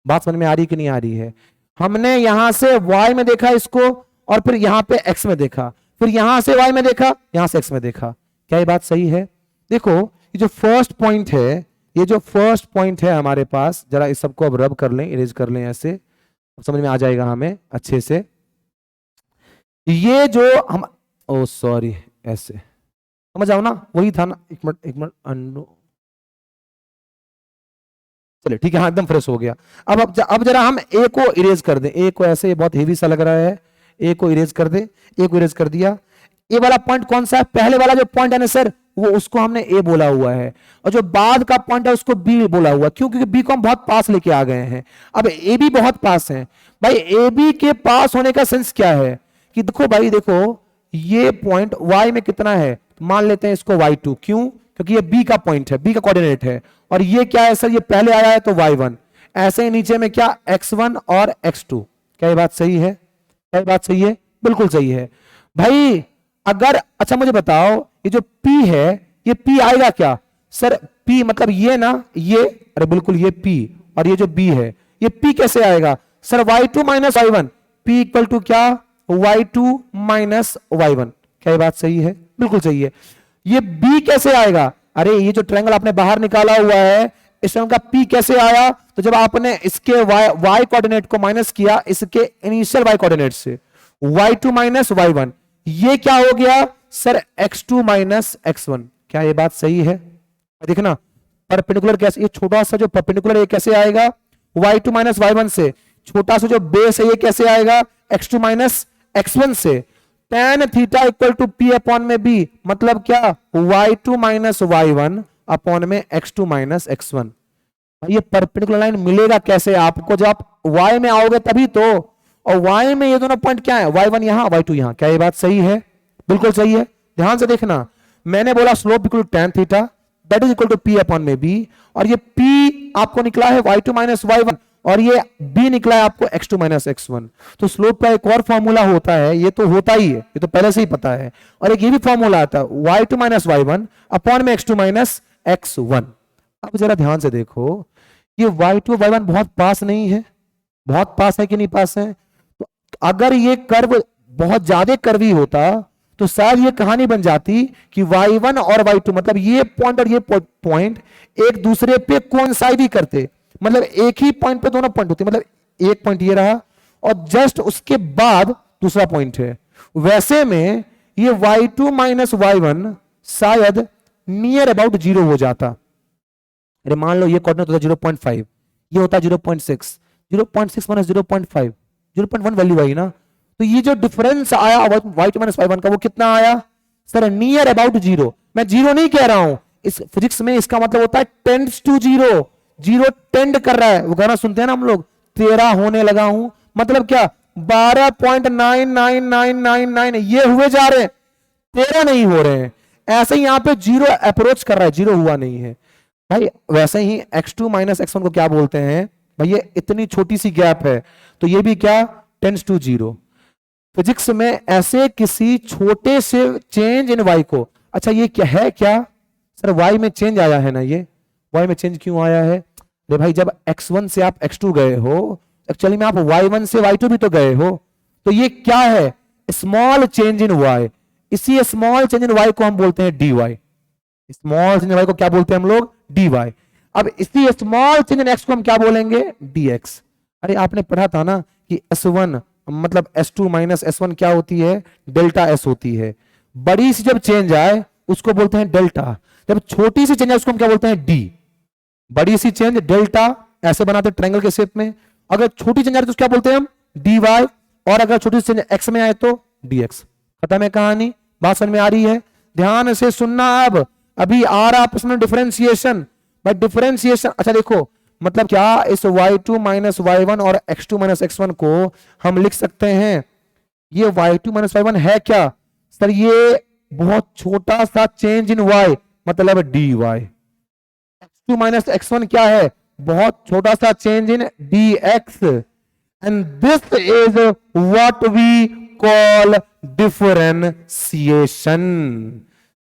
बात समझ में आ रही कि नहीं आ रही है? हमने यहां से y में देखा इसको, और फिर यहां पे x में देखा, फिर यहां से y में देखा, यहां से x में देखा। क्या ये बात सही है? देखो ये जो फर्स्ट पॉइंट है, ये जो फर्स्ट पॉइंट है हमारे पास, जरा इस सबको अब रब कर लें, इरेज कर लें, ऐसे समझ में आ जाएगा हमें अच्छे से। ये जो हम, ओ सॉरी, ऐसे समझ आओ ना, वही था ना, एक मिनट अंडू, चलिए ठीक है, हाँ एकदम फ्रेश हो गया। अब जरा हम ए को इरेज कर दें, ए को ऐसे, बहुत हेवी सा लग रहा है, ए को इरेज कर दे। ए को इरेज कर दिया। ए वाला पॉइंट कौन सा है? पहले वाला जो पॉइंट है ना सर, वो उसको हमने ए बोला हुआ है, और जो बाद का पॉइंट है उसको बी बोला हुआ है। क्यों? क्योंकि बी को हम बहुत पास लेके आ गए हैं। अब ए भी बहुत पास है भाई। ए बी के पास होने का सेंस क्या है कि देखो भाई, देखो ये पॉइंट y में कितना है, मान लेते हैं इसको y2। क्यों? क्योंकि ये b का पॉइंट है, b का कोऑर्डिनेट है, और ये क्या है सर, ये पहले आया है तो y1। ऐसे ही नीचे में क्या, x1 और x2। क्या ये बात सही है? क्या ये बात सही है? बिल्कुल सही है भाई। अगर, अच्छा मुझे बताओ, ये जो p है, ये p आएगा क्या सर? p मतलब ये ना, ये, अरे बिल्कुल ये p, और ये जो b है, ये p कैसे आएगा sir? y2 minus y1, p equal to क्या, y2 माइनस y1। क्या ये बात सही है? बिल्कुल सही है। ये b कैसे आएगा? अरे ये जो ट्रायंगल आपने बाहर निकाला हुआ है, इस ट्रायंगल का p कैसे आया? तो जब आपने इसके y कोऑर्डिनेट को माइनस किया इसके इनिशियल y कोऑर्डिनेट से, y2 माइनस y1, ये क्या हो गया सर? x2 minus x1। क्या ये बात सही है? देखना परपेंडिकुलर कैसे, ये छोटा सा जो परपेंडिकुलर ये कैसे आएगा? y2 माइनस y1 से। छोटा सा जो बेस है ये कैसे आएगा? x2 माइनस x1 से। tan theta equal to p upon में b, मतलब क्या, y2 माइनस y1 अपॉन में x2 माइनस x1। ये परपेंडिकुलर लाइन मिलेगा कैसे आपको? जब आप y में आओगे तभी तो। और y में ये दोनों पॉइंट क्या है? y1 यहां, y2 यहां। क्या ये बात सही है? बिल्कुल सही है। ध्यान से देखना, मैंने बोला slope equal to tan theta that is equal to p upon में b, और ये p आपको निकला है y2 माइनस y1, और ये b निकला है आपको x2 माइनस x1। तो स्लोप का एक और फॉर्मूला होता है, ये तो होता ही है, ये तो पहले से ही पता है, और एक ये भी फॉर्मूला आता है y2 माइनस y1 अपॉन में x2 माइनस x1। अब जरा ध्यान से देखो, ये y2 y1 बहुत पास नहीं है? बहुत पास है कि नहीं पास है? तो अगर ये कर्व बहुत ज्यादा कर्वी होता तो शायद ये कहानी बन जाती कि y1 और y2, मतलब ये पॉइंट और ये पॉइंट एक दूसरे पे कोइंसाइड ही करते, मतलब एक ही पॉइंट पे दोनों पॉइंट होते, मतलब एक पॉइंट ये रहा और जस्ट उसके बाद दूसरा पॉइंट है। वैसे में ये y2 माइनस y1 शायद नियर अबाउट 0 हो जाता। अरे मान लो ये कोऑर्डिनेट होता 0.5, ये होता 0.6, 0.6 माइनस 0.5, 0.1 वैल्यू आई ना। तो ये जो डिफरेंस आया y2 माइनस y1 का, वो कितना आया सर? Near about 0। मैं 0 नहीं कह रहा हूं, इस फिजिक्स में इसका मतलब होता है टेंड्स टू 0। 0 टेंड कर रहा है, वो गाना सुनते हैं ना हम लोग, 13 होने लगा हूं, मतलब क्या, 12.99999 ये हुए जा रहे हैं, 13 नहीं हो रहे हैं। ऐसे ही यहां पे 0 अप्रोच कर रहा है, 0 हुआ नहीं है भाई। वैसे ही x2 माइनस x1 को क्या बोलते हैं भाई? ये इतनी छोटी सी गैप है, तो ये भी क्या, टेंड्स टू 0। फिजिक्स में ऐसे किसी छोटे से चेंज इन y को, अच्छा ये क्या है, क्या सर y में चेंज आया है ना, ये y में चेंज क्यों आया है? अरे भाई जब x1 से आप x2 गए हो, एक्चुअली में आप y1 से y2 भी तो गए हो, तो ये क्या है, स्मॉल चेंज इन y। इसी स्मॉल चेंज इन y को हम बोलते हैं dy। Small change in y को क्या बोलते हैं हम लोग? dy। अब इसी स्मॉल चेंज इन x को हम क्या बोलेंगे? dx। अरे आपने पढ़ा था ना कि s1 मतलब s2 माइनस s1 क्या होती है? डेल्टा s होती है। बड़ी सी जब चेंज आए उसको बोलते हैं डेल्टा, जब छोटी सी चेंज आए उसको हम क्या बोलते हैं? d। बड़ी सी चेंज डेल्टा ऐसे बनाते ट्रायंगल के शेप में। अगर छोटी चेंज आ रही तो क्या बोलते हैं हम, dy, और अगर छोटी चेंज x में आए तो dx। खत्म है कहानी। बात समझ में आ रही है? ध्यान से सुनना। अब अभी आ रहा प्रश्न डिफरेंशिएशन। भाई डिफरेंशिएशन, अच्छा देखो, मतलब क्या इस y2 माइनस y1 और x2 माइनस x1 को हम लिख सकते हैं, ये y2 माइनस y1 है क्या सर, ये बहुत छोटा सा चेंज इन y, मतलब dy। x2 माइनस x1 क्या है, बहुत छोटा सा change in dx, and this is what we call differentiation.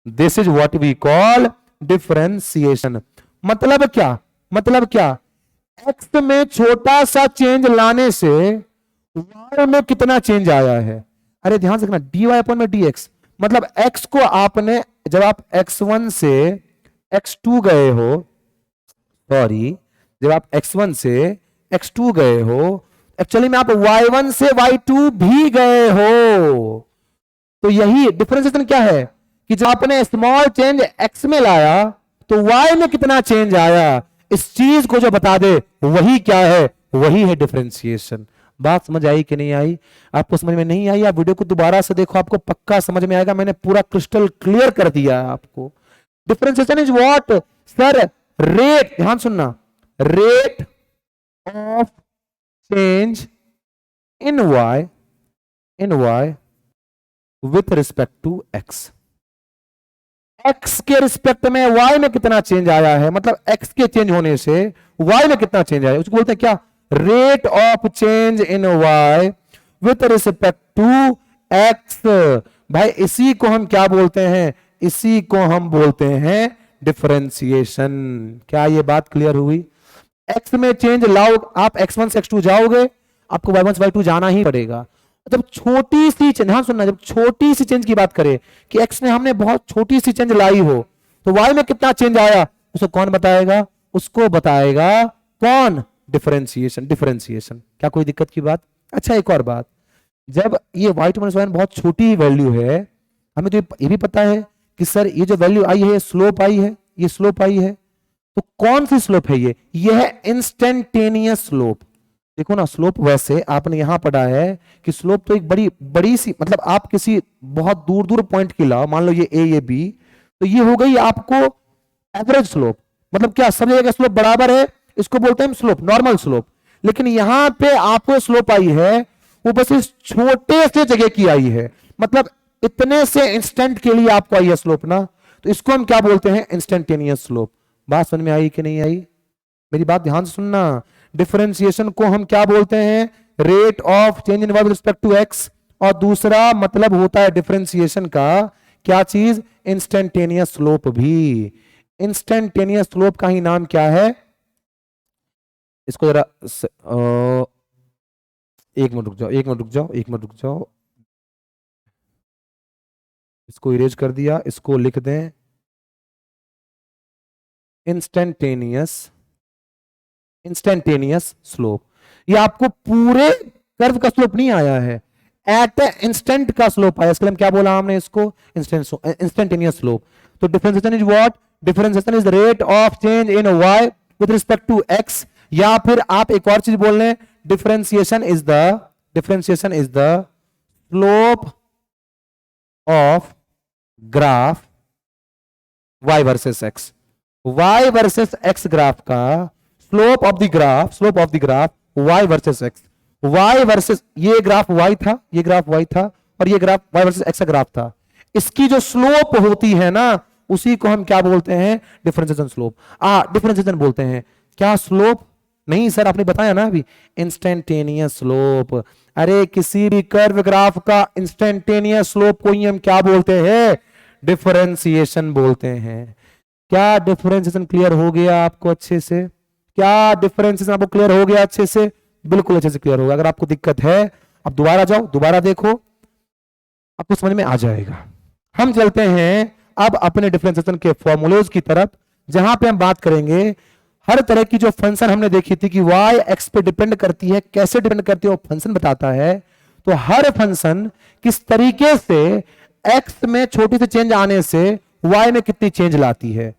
This is what we call differentiation. मतलब क्या, मतलब क्या, x में छोटा सा चेंज लाने से y में कितना चेंज आया है। अरे ध्यान से देखना, dy अपॉन में dx, मतलब x को आपने, जब आप x1 से x2 गए हो, सॉरी, जब आप x1 से x2 गए हो, एक्चुअली में आप y1 से y2 भी गए हो। तो यही डिफरेंशिएशन क्या है कि जब आपने स्मॉल चेंज x में लाया तो y में कितना चेंज आया, इस चीज को जो बता दे वही क्या है, वही है डिफरेंशिएशन। बात समझ आई कि नहीं आई? आपको समझ में नहीं आई, आप वीडियो को दोबारा से देखो, आपको पक्का समझ में आएगा। मैंने पूरा क्रिस्टल क्लियर कर दिया है आपको। Differentiation is what sir, rate, ध्यान सुनना, rate of change in y with respect to x। x के रिस्पेक्ट में y में कितना चेंज आया है, मतलब x के चेंज होने से y में कितना चेंज आया, उसको बोलते हैं क्या, rate of change in y with respect to x। भाई इसी को हम क्या बोलते हैं, इसी को हम बोलते हैं डिफरेंशिएशन। क्या ये बात क्लियर हुई? x में चेंज लाओ, आप x1 से x2 जाओगे, आपको y1 से y2 जाना ही पड़ेगा। जब छोटी सी चेंज, हाँ सुनना, जब छोटी सी चेंज की बात करें कि x ने हमने बहुत छोटी सी चेंज लाई हो तो y में कितना चेंज आया, उसको कौन बताएगा, उसको बताएगा कौन, डिफरेंशिएशन। डिफरेंशिएशन, क्या कोई दिक्कत की बात? अच्छा एक और बात, जब ये y2 माइनस y1 बहुत छोटी वैल्यू है, हमें तो ये भी पता है कि सर ये जो वैल्यू आई है, स्लोप आई है, ये स्लोप आई है, तो कौन सी स्लोप है ये है इंस्टेंटेनियस स्लोप। देखो ना, स्लोप वैसे आपने यहां पढ़ा है कि स्लोप तो एक बड़ी बड़ी सी, मतलब आप किसी बहुत दूर दूर पॉइंट की लाओ, मान लो ये ए ये बी, तो ये हो गई आपको एवरेज स्लोप, मतलब क्या सब जगह का स्लोप बराबर है, इसको बोलते हैं स्लोप, नॉर्मल स्लोप। लेकिन यहां पे आपको स्लोप आई है वो बस इस छोटे से जगह की आई है, मतलब इतने से इंस्टेंट के लिए आपको आई है स्लोप ना, तो इसको हम क्या बोलते हैं, इंस्टेंटेनियस स्लोप। बात समझ में आई कि नहीं आई? मेरी बात ध्यान से सुनना। डिफरेंशिएशन को हम क्या बोलते हैं, rate of change in y with respect to x, और दूसरा मतलब होता है डिफरेंशिएशन का क्या चीज, इंस्टेंटेनियस स्लोप भी। इंस्टेंटेनियस स्लोप का ही नाम क्या है, इसको जरा एक मिनट रुक जाओ, एक मिनट रुक जाओ, एक मिनट रुक जाओ, इसको इरेज कर दिया, इसको लिख दें इंस्टेंटेनियस स्लोप। ये आपको पूरे कर्व का स्लोप नहीं आया है, एट इंस्टेंट का स्लोप आया, इसके लिए क्या बोला हमने इसको, इंस्टेंटेनियस स्लोप। तो differentiation is what, differentiation is rate of change in y with respect to x, या फिर आप एक और चीज बोल रहे हैं, differentiation is the slope of graph y versus x। y versus x graph का slope of the graph y versus x, y versus, ये ग्राफ y था, ये ग्राफ y था, और ये ग्राफ y वर्सेस x का ग्राफ था, इसकी जो स्लोप होती है ना उसी को हम क्या बोलते हैं, डिफरेंशिएशन स्लोप। डिफरेंशिएशन बोलते हैं क्या, स्लोप नहीं सर, आपने बताया ना अभी, इंस्टेंटेनियस स्लोप। अरे किसी भी कर्व ग्राफ का इंस्टेंटेनियस स्लोप को ही हम क्या बोलते हैं, डिफरेंशिएशन बोलते हैं। क्या डिफरेंशिएशन क्लियर हो गया आपको अच्छे से? क्या डिफरेंशिएशन आपको क्लियर हो गया अच्छे से? बिल्कुल अच्छे से क्लियर होगा। अगर आपको दिक्कत है अब दोबारा जाओ, दोबारा देखो, आपको समझ में आ जाएगा। हम चलते हैं अब अपने डिफरेंशिएशन के फॉर्मूलेज की तरफ, जहां पे हम बात करेंगे हर तरह की जो फंक्शन हमने देखी थी कि y x पे डिपेंड करती है, कैसे डिपेंड करती है वो फंक्शन बताता है। तो हर फंक्शन किस तरीके से x में छोटी सी चेंज आने से y में कितनी चेंज लाती है,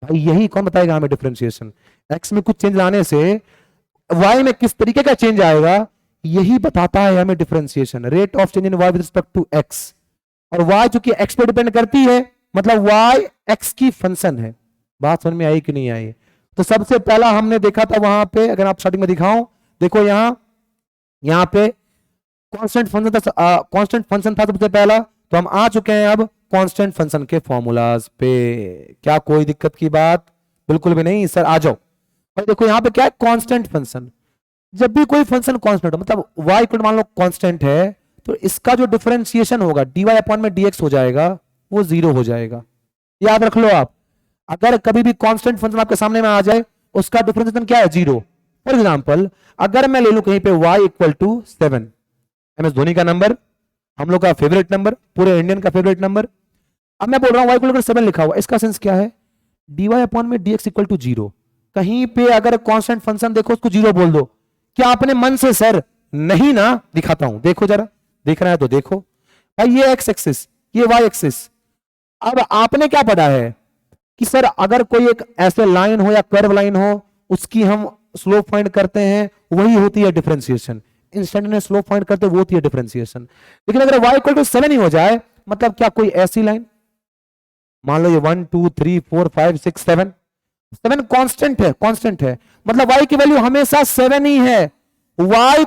भाई यही कौन बताएगा हमें डिफरेंशिएशन? एक्स में कुछ चेंज लाने से वाई में किस तरीके का चेंज आएगा, यही बताता है हमें differentiation. Rate of change in y with respect to x, और वाई चूंकि एक्स पे डिपेंड करती है, मतलब वाई एक्स की फंक्शन है। बात समझ में आई कि नहीं आई? तो सबसे पहला हमने देखा था वहां पे, अगर आप स्टार्टिंग में दिखाऊं, देखो यहां पे कांस्टेंट फंक्शन था, कांस्टेंट फंक्शन था सबसे पहला। तो हम आ चुके हैं अब कांस्टेंट फंक्शन के फॉर्मूलाज पे। क्या कोई दिक्कत की बात? बिल्कुल भी नहीं सर, आ जाओ भाई। देखो यहां पे क्या है, कांस्टेंट फंक्शन। जब भी कोई फंक्शन कांस्टेंट हो, मतलब y इक्वल मान लो कांस्टेंट है, तो इसका जो डिफरेंशिएशन होगा dy अपॉन में dx हो जाएगा, वो जीरो हो जाएगा। याद रख लो आप, अगर कभी भी कांस्टेंट फंक्शन आपके सामने में आ जाए, उसका डिफरेंशिएशन क्या है, जीरो। फॉर एग्जांपल अगर मैं ले लूं कहीं पे y equal to 7, M S Dhoni का नंबर, हम लोग का फेवरेट नंबर, पूरे इंडियन का फेवरेट नंबर। अब मैं बोल रहा हूं y इक्वल टू 7 लिखा हुआ, इसका सेंस क्या है, dy अपॉन में dx इक्वल टू जीरो। कहीं पे अगर कांस्टेंट फंक्शन देखो उसको जीरो बोल दो, क्या आपने मन से सर? नहीं ना, दिखाता हूं, देखो जरा, देख रहा है तो देखो भाई, ये एक्स एक्सिस, ये वाई एक्सिस। अब आपने क्या पढ़ा है कि सर अगर कोई एक ऐसे लाइन हो या कर्व लाइन हो, उसकी हम स्लोप फाइंड करते हैं, वही होती है डिफरेंशिएशन। इंस्टेंटेनियस स्लोप फाइंड करते हैं, वो होती है डिफरेंशिएशन। लेकिन अगर y इक्वल टू 7 ही हो जाए, मतलब क्या कोई ऐसी लाइन, मान लो ये 1 2 3 4 5 6 7, 7 कांस्टेंट है, कांस्टेंट है, मतलब y की वैल्यू हमेशा 7 ही है। y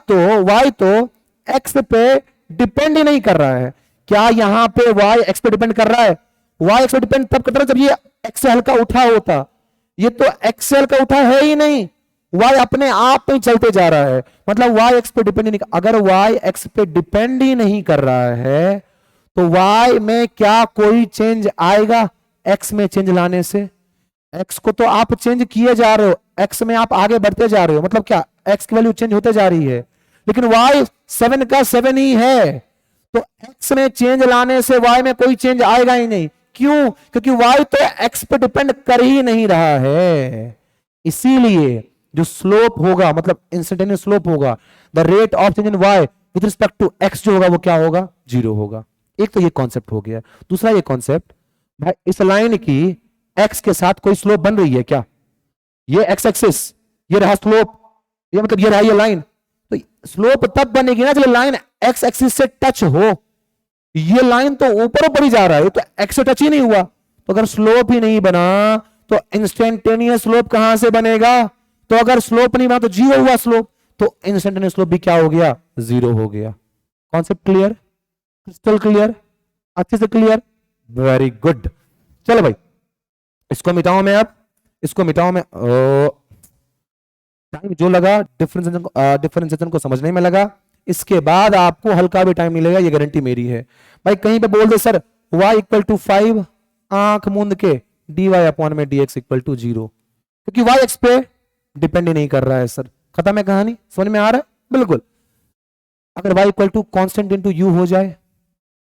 तो x पे डिपेंड ही नहीं कर रहा है। क्या यहां पे y x पे डिपेंड कर रहा है? y x पे डिपेंड तब करता है जब ये x से हल्का उठा होता, ये तो x से हल्का उठा है ही नहीं, y अपने आप में चलते जा रहा है, मतलब y x पे डिपेंड नहीं। अगर y x पे डिपेंड ही नहीं कर रहा है, तो y में क्या कोई चेंज आएगा x में चेंज लाने से? x को तो आप चेंज किए जा रहे हो, x में आप आगे बढ़ते जा रहे हो, मतलब क्या x की वैल्यू चेंज होते जा रही है, लेकिन y 7 का 7 ही है, तो x में चेंज लाने से y में कोई चेंज आएगा ही नहीं। क्यों? क्योंकि y तो x पे डिपेंड कर ही नहीं रहा है। इसीलिए जो स्लोप होगा, मतलब इंस्टेंटेनियस स्लोप होगा, the rate of change in y with respect to x जो होगा वो क्या होगा, जीरो होगा। एक तो ये कॉन्सेप्ट हो गया। दूसरा ये कॉन्सेप्ट, भाई इस लाइन की x के साथ कोई स्लोप बन रही है क्या? ये x एक्सिस, ये रहा स्लोप, ये मतलब ये रहा ये लाइन। तो स्लोप तब बनेगी ना जब लाइन x एक्सिस से टच हो। ये लाइन तो ऊपर ऊपर ही जा रहा है, तो x से टच ही नहीं हुआ, तो अगर स्लोप ही नहीं बना तो इंस्टेंटेनियस स्लोप कहां से बनेगा? तो अगर स्लोप नहीं बना तो जीरो हुआ स्लोप, तो इंस्टेंटेनियस स्लोप भी क्या हो गया, जीरो हो गया। Concept clear? Crystal clear? अच्छे से क्लियर? Very good. चलो भाई इसको मिटाओ मैं, अब इसको मिटाओ मैं। टाइम जो लगा डिफरेंशिएशन को समझने में लगा, इसके बाद आपको हल्का भी टाइम मिलेगा, ये गारंटी मेरी है। भाई कहीं पे बोल दे सर y इक्वल टू 5, आंख मूंद के dy अपॉन में dx इक्वल टू 0, क्योंकि y x पे डिपेंड ही नहीं कर रहा है सर। खत्म है कहानी, समझ में आ रहा है? बिल्कुल। अगर y इक्वल टू कॉन्स्टेंट इंटू यू हो जाए,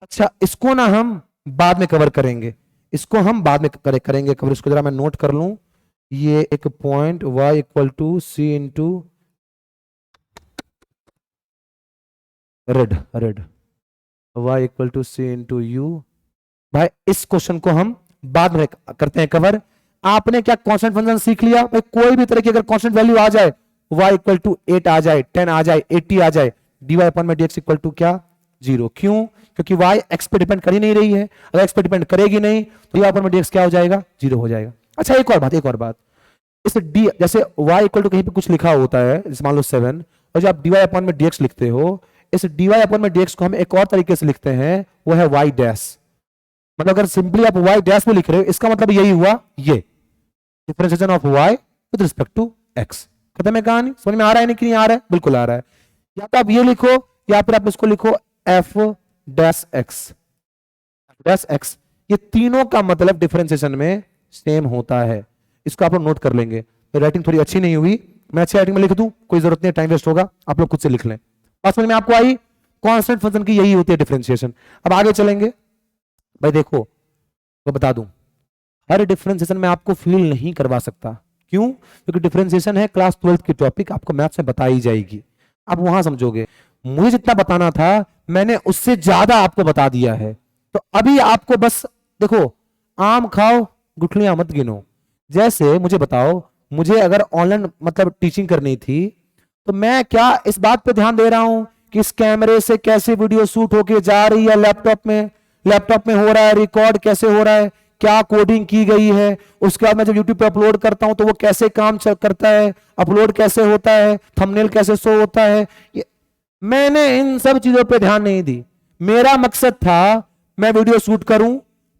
अच्छा इसको ना हम बाद में कवर करेंगे, इसको हम बाद में करेंगे कवर। इसको जरा मैं नोट कर लूं, ये एक point y equal to c into red y equal to c into u. भाई इस क्वेश्चन को हम बाद में करते हैं कवर। आपने क्या कांस्टेंट फंक्शन सीख लिया? भाई कोई भी तरह की अगर कांस्टेंट वैल्यू आ जाए, y इक्वल टू 8 आ जाए, 10 आ जाए, 80 आ जाए, dy अपॉन में dx इक्वल टू क्या, 0। क्यों? क्योंकि y x पे डिपेंड कर ही नहीं रही है। अगर x पे डिपेंड करेगी नहीं तो dy अपॉन में dx क्या हो जाएगा, 0 हो जाएगा। अच्छा एक और बात, इस d जैसे y इक्वल टू कहीं पे कुछ लिखा होता है, जैसे मान लो 7, और जब आप dy अपॉन में dx लिखते हो, इस dy अपॉन में dx को हम एक और तरीके से लिखते हैं, वो है y डैश। मतलब अगर सिंपली आप y डैश में लिख रहे हो, इसका मतलब यही हुआ, ये differentiation of y with respect to x। खत्म है कहानी? समझ में आ रहा है कि नहीं आ रहा है? बिल्कुल आ रहा है। या तो आप ये लिखो, या फिर आप इसको लिखो f डैश x। ये तीनों का मतलब डिफरेंशिएशन में सेम होता है। इसको आप लोग नोट कर लेंगे। तो राइटिंग थोड़ी अच्छी नहीं हुई, मैं अच्छी राइटिंग में लिख दूं, कोई जरूरत नहीं, टाइम वेस्ट होगा, आप लोग खुद से लिख लें। बात समझ में आपको आई? कांस्टेंट फंक्शन की यही होती है डिफरेंशिएशन। अब आगे चलेंगे। भाई देखो तो बता दूं, हर डिफरेंशिएशन में आपको फील नहीं करवा सकता। क्यों? क्योंकि डिफरेंशिएशन है क्लास 12 की टॉपिक, आपको मैथ्स में बताई जाएगी, आप वहां समझोगे। मुझे जितना बताना था मैंने उससे ज्यादा आपको बता दिया है। तो अभी आपको बस देखो, आम खाओ गुठलियां मत गिनो। जैसे मुझे बताओ, मुझे अगर ऑनलाइन मतलब टीचिंग करनी थी तो मैं क्या इस बात पे ध्यान दे रहा हूं कि इस कैमरे से कैसे वीडियो शूट होके जा रही है, लैपटॉप में हो रहा है, रिकॉर्ड कैसे हो रहा है, क्या कोडिंग की गई है, उसके बाद मैं जब यूट्यूब पे अपलोड करता हूं तो वो कैसे काम करता है, अपलोड कैसे होता है, थंबनेल कैसे शो होता है। मैंने इन सब चीजों पे ध्यान नहीं दी। मेरा मकसद था मैं वीडियो शूट करूं,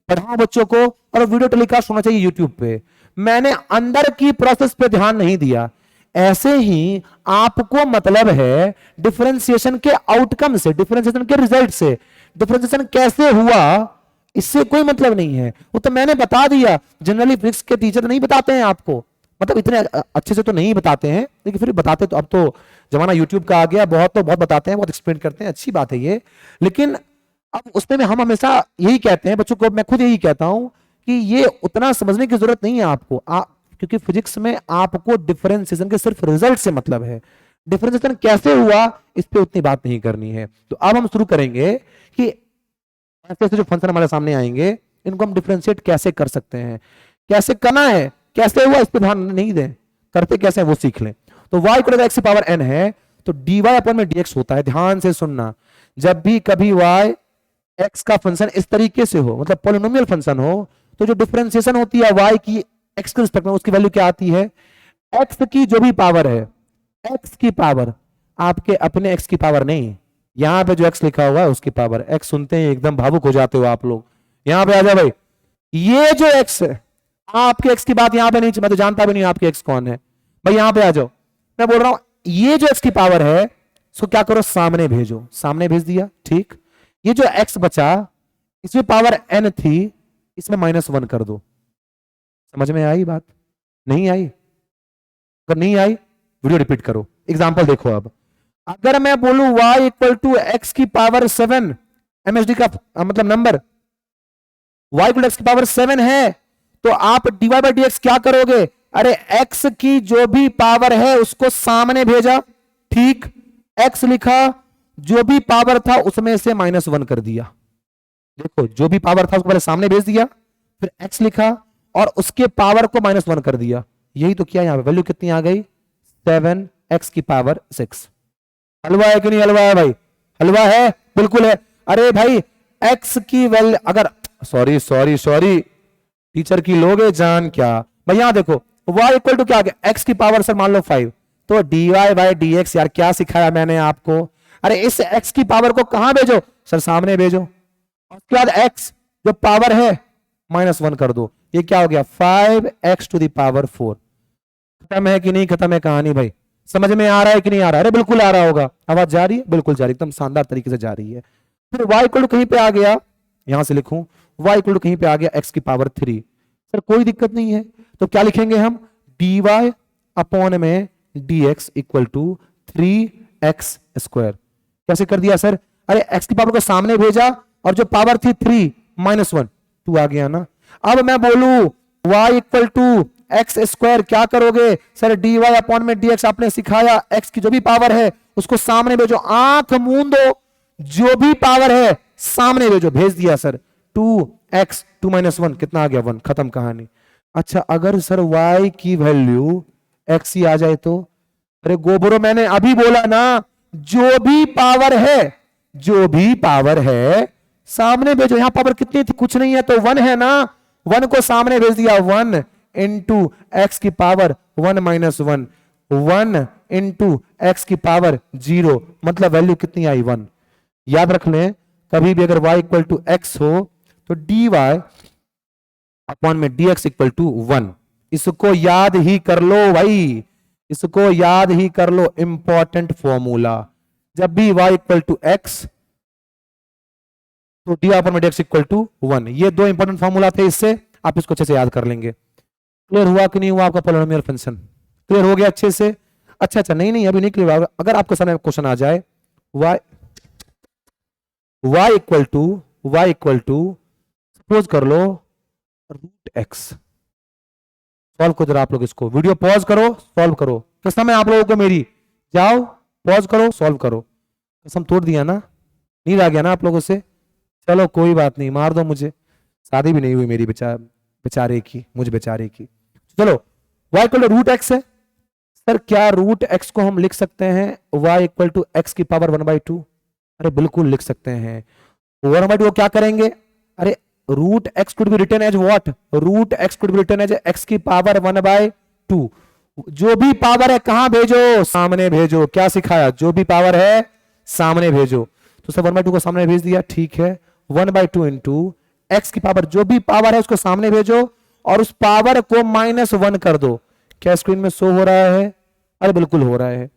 पढ़ाऊं बच्चों को, और वीडियो टेलीकास्ट होना चाहिए यूट्यूब पे। मैंने अंदर की प्रोसेस पे ध्यान नहीं दिया। ऐसे ही आपको मतलब है डिफरेंशिएशन के आउटकम से, डिफरेंशिएशन के रिजल्ट से। डिफरेंशिएशन कैसे हुआ इससे कोई मतलब नहीं है, वो तो मैंने बता दिया। जनरली फिजिक्स के टीचर नहीं बताते हैं आपको, मतलब इतने अच्छे से तो नहीं बताते हैं, लेकिन फिर बताते तो, अब तो जमाना यूट्यूब का आ गया, बहुत तो बहुत बताते हैं, बहुत एक्सप्लेन करते हैं, अच्छी बात है ये। लेकिन अब उसमें हम हमेशा यही कहते हैं बच्चों को, मैं खुद यही कहता हूं कि ये उतना समझने की जरूरत नहीं है आपको, क्योंकि फिजिक्स में आपको डिफरेंशिएशन के सिर्फ रिजल्ट से मतलब है। डिफरेंशिएशन कैसे हुआ इस पे उतनी बात नहीं करनी है। तो अब हम शुरू करेंगे कि ऐसे ऐसे जो फंक्शन हमारे सामने आएंगे इनको हम डिफरेंशिएट कैसे कर सकते हैं, कैसे करना है, कैसे हुआ इस पे ध्यान नहीं दें, करते कैसे है वो सीख लें। तो y इक्वल टू एक्स की पावर n है, तो dy अपॉन में dx होता है। ध्यान से सुनना, जब भी कभी y x का फंक्शन इस तरीके से हो, मतलब पॉलिनोमियल फंक्शन हो, तो जो डिफरेंशिएशन होती है y की x के रिस्पेक्ट में, उसकी वैल्यू क्या आती है, x की जो भी पावर है, x की पावर, आपके अपने x की पावर नहीं, यहां पे जो x लिखा हुआ है उसकी पावर। x सुनते ही एकदम भावुक हो जाते हो आप लोग, यहां पे आ जाओ भाई। ये जो x है, आपके x की बात यहां पे नहीं, मैं तो जानता भी नहीं आपके x कौन है भाई, यहां पे आ जाओ। मैं बोल रहा हूं ये जो x की पावर है इसको क्या करो, सामने भेजो, सामने भेज दिया, ठीक। ये जो x बचा, इसमें पावर n थी, इसमें -1 कर दो। समझ में आई बात, नहीं आई? अगर नहीं आई वीडियो रिपीट करो। एग्जांपल देखो, अब अगर मैं बोलूं y इक्वल टू एक्स की पावर 7, MSD का मतलब नंबर, y इक्वल एक्स की पावर 7 है, तो आप dy बाई डी एक्स क्या करोगे, अरे x की जो भी पावर है उसको सामने भेजा, ठीक, x लिखा, जो भी पावर था उसमें से -1 कर दिया। देखो जो भी पावर था उसको पहले सामने भेज दिया, फिर x लिखा और उसके पावर को -1 कर दिया। यही तो किया, यहां पे वैल्यू कितनी आ गई, 7x की पावर 6। हलवा है कि नहीं हलवा है भाई, हलवा है, बिल्कुल है। अरे भाई x की वैल्यू अगर, सॉरी सॉरी सॉरी, टीचर की लोगे जान क्या भाई, यहां देखो y इक्वल टू क्या आ गया, x की पावर सर मान लो 5, तो dy बाई डी एक्स, यार क्या सिखाया मैंने आपको, अरे इस x की पावर को कहां भेजो सर, सामने भेजो, उसके बाद x जो पावर है -1 कर दो। ये क्या हो गया, 5x टू द पावर 4। खत्म है कि नहीं खत्म है कहानी भाई, समझ में आ रहा है कि नहीं आ रहा है? अरे बिल्कुल आ रहा होगा, आवाज जा रही है, बिल्कुल जा रही है, एकदम शानदार तरीके से जा रही है। फिर y इक्वल टू कहीं पे आ गया, यहां से लिखूं y इक्वल टू कहीं पे आ गया x की पावर 3, सर कोई दिक्कत नहीं है, तो क्या लिखेंगे हम, dy अपॉन में dx equal to 3x square. कैसे कर दिया सर, अरे x की पावर को सामने भेजा और जो पावर थी 3 -1 2 आ गया ना। अब मैं बोलू y equal to x square, क्या करोगे सर, dy अपॉन में dx, आपने सिखाया x की जो भी पावर है उसको सामने भेजो, आंख मूंदो, जो भी पावर है सामने भेजो, भेज दिया सर, 2x 2 -1 कितना आ गया, 1, खत्म कहानी। अच्छा अगर सर y की वैल्यू x ही आ जाए तो, अरे गोबरो मैंने अभी बोला ना, जो भी पावर है, जो भी पावर है सामने भेजो। यहां पावर कितनी थी, कुछ नहीं है, तो 1 है ना, 1 को सामने भेज दिया, 1 इंटू एक्स की पावर 1 -1, 1 इंटू एक्स की पावर 0, मतलब वैल्यू कितनी आई, 1। याद रख लें कभी भी अगर y इक्वल टू एक्स हो तो dy अपॉन में dx इक्वल टू 1। इसको याद ही कर लो भाई, इसको याद ही कर लो, इंपॉर्टेंट फॉर्मूला। जब भी y इक्वल टू एक्स तो dy अपॉन में dx इक्वल टू 1, ये दो इंपॉर्टेंट फॉर्मूला थे, इससे आप इसको अच्छे से याद कर लेंगे। क्लियर हुआ कि नहीं हुआ आपका पॉलिनोमियल फंक्शन, क्लियर हो गया अच्छे से? अच्छा नहीं नहीं अभी नहीं क्लियर हुआ, अगर आपके सामने क्वेश्चन आ जाए y इक्वल टू सपोज कर लो √x, सॉल्व करो जरा आप लोग, इसको वीडियो पॉज करो सॉल्व करो, कसम है आप लोगों को मेरी, जाओ पॉज करो सॉल्व करो, कसम तोड़ दिया ना, नींद आ गया ना आप लोगों से, चलो कोई बात नहीं, मार दो मुझे, शादी भी नहीं हुई मेरी बेचारे की, मुझ बेचारे की, चलो y equal to root x है सर, क्या रूट एक्स को हम लिख सकते हैं y इक्वल टू एक्स की पावर 1/2? अरे बिल्कुल लिख सकते हैं। 1/2 क्या करेंगे, अरे root x could be written as what, root x could be written as x की पावर 1/2। जो भी पावर है कहां भेजो, सामने भेजो। क्या सिखाया, जो भी पावर है सामने भेजो। तो सर 1/2 को सामने भेज दिया, ठीक है। 1/2 इंटू एक्स की पावर, जो भी पावर है उसको सामने भेजो और उस पावर को -1 कर दो। क्या स्क्रीन में शो हो रहा है, अरे बिल्कुल हो रहा है।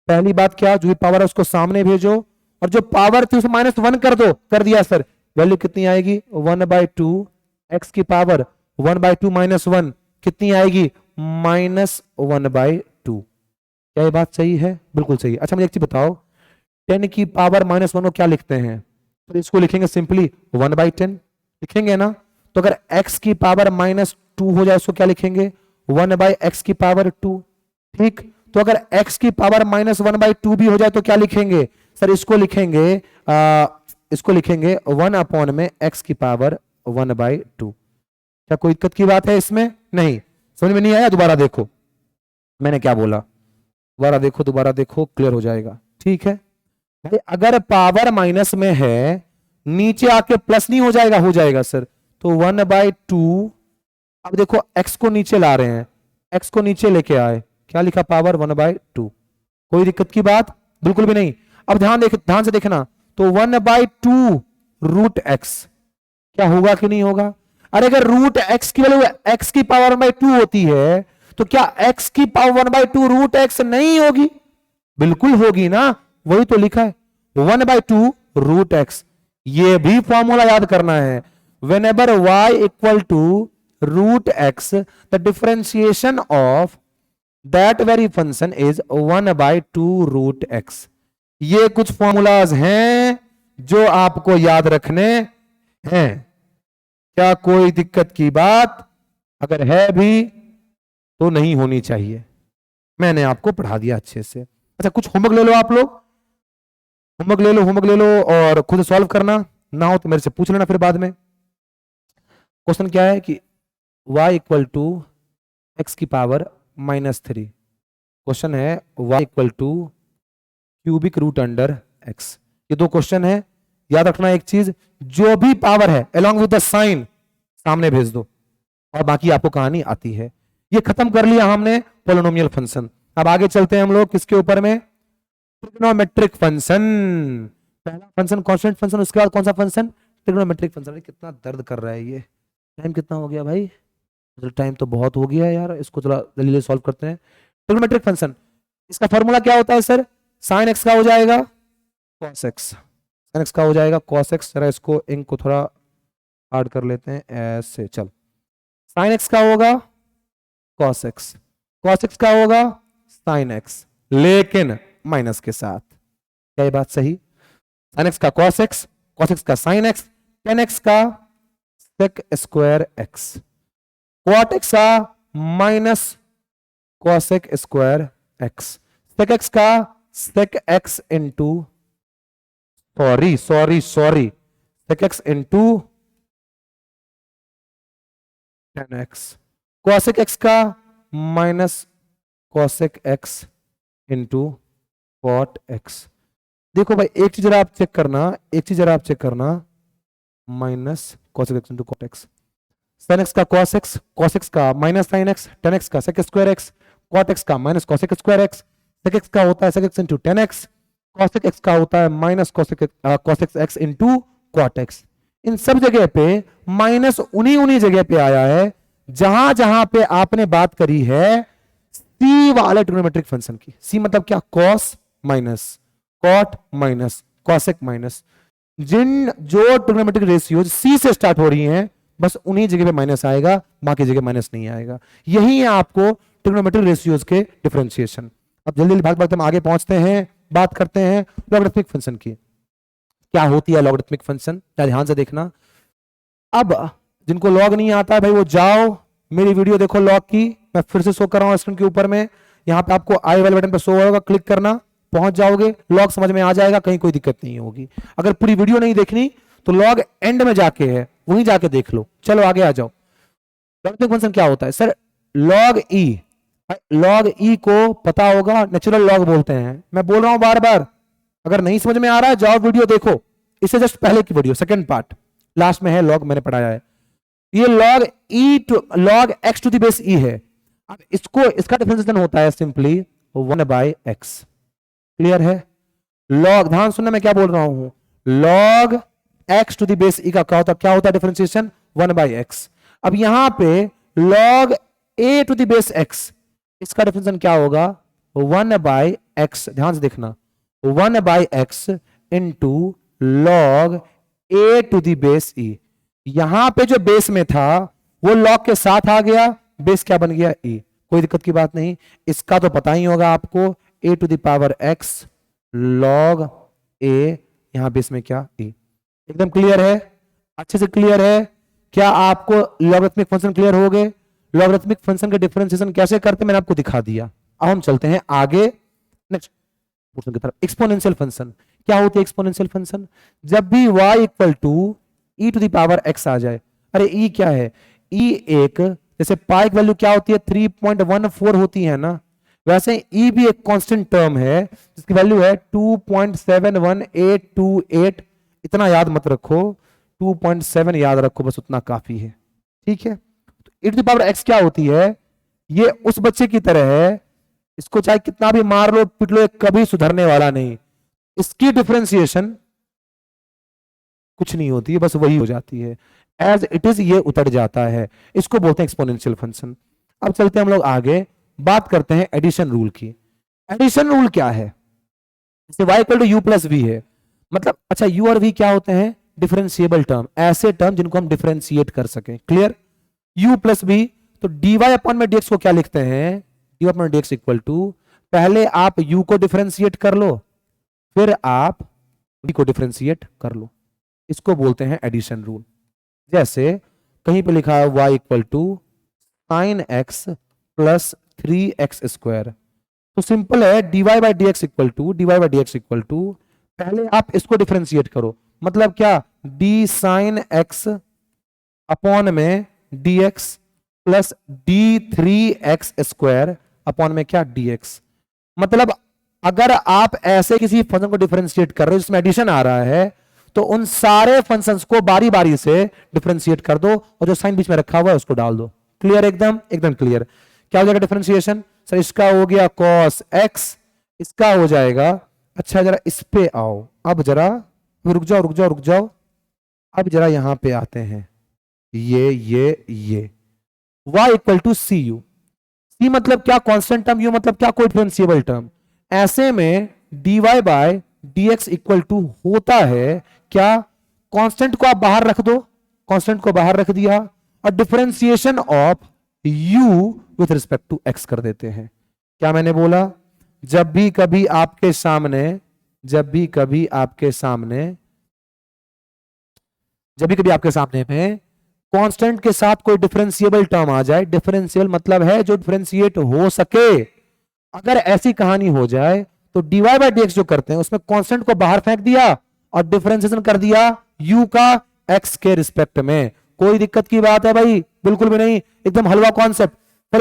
पहली बात क्या, जो भी पावर है उसको सामने भेजो और जो पावर थी उसे -1 कर दो, कर दिया सर। वैल्यू कितनी आएगी, 1/2 एक्स की पावर 1/2 -1 कितनी आएगी, -1/2। क्या ये बात सही है, बिल्कुल सही। अच्छा मुझे एक चीज बताओ, 10 की पावर -1 को क्या लिखते हैं, तो इसको लिखेंगे सिंपली 1/10 लिखेंगे ना। तो अगर x की पावर -2 हो जाए उसको क्या लिखेंगे, 1/x की पावर 2। ठीक, तो अगर x की पावर -1/2 भी हो जाए तो क्या लिखेंगे सर, इसको लिखेंगे इसको लिखेंगे 1 में x की पावर 1/2। क्या कोई दिक्कत की बात है इसमें, नहीं, समझ में नहीं आया, दोबारा देखो मैंने क्या बोला, दोबारा देखो क्लियर हो जाएगा। ठीक है भाई, अगर पावर माइनस में है नीचे आके प्लस नहीं हो जाएगा, हो जाएगा सर। तो 1/2, अब देखो x को नीचे ला रहे हैं, x को नीचे लेके आए, क्या लिखा, पावर 1/2। कोई दिक्कत की बात, बिल्कुल भी नहीं। अब ध्यान से देखना, तो 1/2 रूट एक्स क्या होगा कि नहीं होगा। अरे अगर रूट एक्स की वैल्यू x की पावर 1/2 होती है तो क्या x की पावर 1/2 रूट एक्स नहीं होगी, बिल्कुल होगी ना, वही तो लिखा है 1/2 रूट एक्स। ये भी फॉर्मूला याद करना है, whenever y equal to root x the differentiation of that very function is 1/2 root x. ये कुछ फॉर्मूलाज हैं जो आपको याद रखने हैं। क्या कोई दिक्कत की बात, अगर है भी तो नहीं होनी चाहिए, मैंने आपको पढ़ा दिया अच्छे से। अच्छा कुछ होमवर्क ले लो, आप लोग होमवर्क ले लो और खुद सॉल्व करना, ना हो तो मेरे से पूछ लेना फिर बाद में। क्वेश्चन क्या है कि y इक्वल टू एक्स की पावर -3। क्वेश्चन है y equal to cubic root under x। ये दो क्वेश्चन है, याद रखना एक चीज, जो भी पावर है अलोंग विद द साइन सामने भेज दो और बाकी आपको कहानी आती है। ये खत्म कर लिया हमने पोलिनोमियल फंक्शन। अब आगे चलते हैं हम लोग किसके ऊपर में, ट्रिग्नोमेट्रिक फंक्शन। पहला फंक्शन कांस्टेंट फंक्शन, उसके बाद कौन सा फंक्शन, ट्रिग्नोमेट्रिक फंक्शन। कितना दर्द कर रहा है ये, टाइम कितना हो गया भाई, टाइम तो बहुत हो गया है यार, इसको थोड़ा जल्दी सॉल्व करते हैं। ट्रिग्नोमेट्रिक फंक्शन, इसका फॉर्मूला क्या होता है सर, साइन एक्स का हो जाएगा कॉस एक्स, साइन एक्स का हो जाएगा कॉस एक्स। जरा इसको इंक को थोड़ा हार्ड कर लेते हैं ऐसे, चल साइन एक्स का होगा कॉस एक्स, कॉस एक्स का होगा साइन एक्स, लेकिन माइनस के साथ। क्या ये बात सही, साइन एक्स का कॉस एक्स का साइन एक्स, टेन एक्स का sec square x, cot x का minus cosec square x, sec x का sec x into sorry sec x into tan x, cosec x का minus cosec x into cot x. देखो भाई एक चीज जरा आप चेक करना, minus cosec x into cot x, sine x का कॉस एक्स का minus sine x, tan x का sec square x, cot x का minus cosec square x, sec x का होता है sec x into tan x, cosec x का होता है minus cosec x into cot x. इन सब जगह पे माइनस उन्हीं जगह पे आया है जहां जहां पे आपने बात करी है सी वाले ट्रिग्नोमेट्रिक फंक्शन की। सी मतलब क्या, cos minus cot minus cosec minus. जिन जो ट्रिग्नोमेट्रिक रेशियोज सी से स्टार्ट हो रही हैं बस उन्हीं जगह पे माइनस आएगा, बाकी जगह माइनस नहीं आएगा। यही है आपको ट्रिग्नोमेट्रिक रेशियोज के डिफरेंशिएशन। अब जल्दी भाग हम आगे पहुंचते हैं, बात करते हैं लॉगरिथमिक फंक्शन की। क्या होती है लॉगरिथमिक फंक्शन, क्या ध्यान से देखना। अब जिनको लॉग नहीं आता है भाई वो जाओ मेरी वीडियो देखो लॉग की, मैं फिर से शो कर रहा हूं स्क्रीन के ऊपर में, यहाँ पे आपको आई वाले बटन पर शो होगा, क्लिक करना, पहुंच जाओगे, लॉग समझ में आ जाएगा, कहीं कोई दिक्कत नहीं होगी। अगर पूरी वीडियो नहीं देखनी तो लॉग एंड में जाके है, वहीं जाके देख लो। चलो आगे आ जाओ। लॉगरिथमिक फंक्शन क्या होता है सर, लॉग ई, लॉग ई को पता होगा नेचुरल लॉग बोलते हैं। मैं बोल रहा हूं बार बार, अगर नहीं समझ में आ रहा है जाओ वीडियो देखो, इससे जस्ट पहले की वीडियो सेकंड पार्ट लास्ट में है, लॉग मैंने पढ़ाया है। ये log e to log x to the base e है। अब इसको इसका डिफरेंशिएशन होता है सिंपली 1/x। क्लियर है? लॉग, ध्यान सुनना मैं क्या बोल रहा हूं, log x to the base e का क्या होता है डिफरेंशिएशन 1/x। अब यहां पे log a to the base x, इसका डिफरेंशिएशन क्या होगा 1/x। ध्यान से देखना 1/x into log a to the base e. यहां पे जो बेस में था वो लॉग के साथ आ गया, बेस क्या बन गया ई। कोई दिक्कत की बात नहीं, इसका तो पता ही होगा आपको, a to the power x log a, यहां बेस में क्या ई। एकदम क्लियर है? अच्छे से क्लियर है? क्या आपको लॉगरिथमिक फंक्शन क्लियर हो गए? लॉगरिथमिक फंक्शन का डिफरेंशिएशन कैसे करते मैंने आपको दिखा दिया। अब हम चलते हैं आगे नेक्स्ट क्वेश्चन की तरफ। एक्सपोनेंशियल फंक्शन क्या होती है? एक्सपोनेंशियल फंक्शन जब भी y equal to e to the power x आ जाए। अरे ई क्या है? ई एक, जैसे पाई की वैल्यू क्या होती है 3.14 होती है ना, वैसे ई भी एक कांस्टेंट टर्म है जिसकी वैल्यू है 2.71828। इतना याद मत रखो, 2.7 याद रखो, बस उतना काफी है। ठीक है? तो ई टू द पावर x क्या होती है? ये उस बच्चे की तरह है, इसको चाहे कितना भी मार लो पिट लो, ये कभी सुधरने वाला नहीं। इसकी डिफरेंशिएशन कुछ नहीं होती है, बस वही हो जाती है, एज इट इज ये उतर जाता है। इसको बोलते हैं एक्सपोनेंशियल फंक्शन। अब चलते हैं हम लोग आगे, बात करते हैं एडिशन रूल की। एडिशन रूल क्या है? जैसे y equal to u plus v है, मतलब अच्छा u और v क्या होते हैं? डिफरेंशिएबल टर्म, ऐसे टर्म जिनको हम डिफरेंशिएट कर सकें। क्लियर? u प्लस वी, तो dy अपॉन में dx को क्या लिखते हैं? dy upon dx equal to, पहले आप u को डिफरेंशिएट कर लो, फिर आप v को डिफरेंशिएट कर लो। इसको बोलते हैं एडिशन रूल। जैसे कहीं पे लिखा है y equal to sine x plus 3x square, तो सिंपल है dy by d x equal to पहले आप इसको डिफरेंशिएट करो, मतलब क्या d साइन एक्स अपॉन में dx plus d3x square upon में क्या dx। मतलब अगर आप ऐसे किसी फंक्शन को डिफरेंशिएट कर रहे हो जिसमें एडिशन आ रहा है, तो उन सारे फंक्शंस को बारी बारी से डिफरेंशिएट कर दो और जो साइन बीच में रखा हुआ है उसको डाल दो। क्लियर? एकदम एकदम क्लियर। क्या हो जाएगा डिफरेंशिएशन? सर इसका हो गया cos x, इसका हो जाएगा, अच्छा जरा इस पे आओ, अब जरा रुक जाओ, अब जरा यहां पे आते हैं, ये y equal to c u. C मतलब क्या? कांस्टेंट टर्म, यू मतलब क्या? कोई डिफरेंशिएबल टर्म। ऐसे में dy by dx equal to होता है क्या? कांस्टेंट को आप बाहर रख दो, कांस्टेंट को बाहर रख दिया और differentiation of u with respect to x कर देते हैं। क्या मैंने बोला? जब भी कभी आपके सामने में कांस्टेंट के साथ कोई डिफरेंशिएबल टर्म आ जाए, डिफरेंशियल मतलब है जो डिफरेंशिएट हो सके, अगर ऐसी कहानी हो जाए तो dy बाई dx जो करते हैं उसमें कांस्टेंट को बाहर फेंक दिया और डिफरेंशिएशन कर दिया u का x के रिस्पेक्ट में। कोई दिक्कत की बात है भाई? बिल्कुल भी नहीं, एकदम हलवा कॉन्सेप्ट। फॉर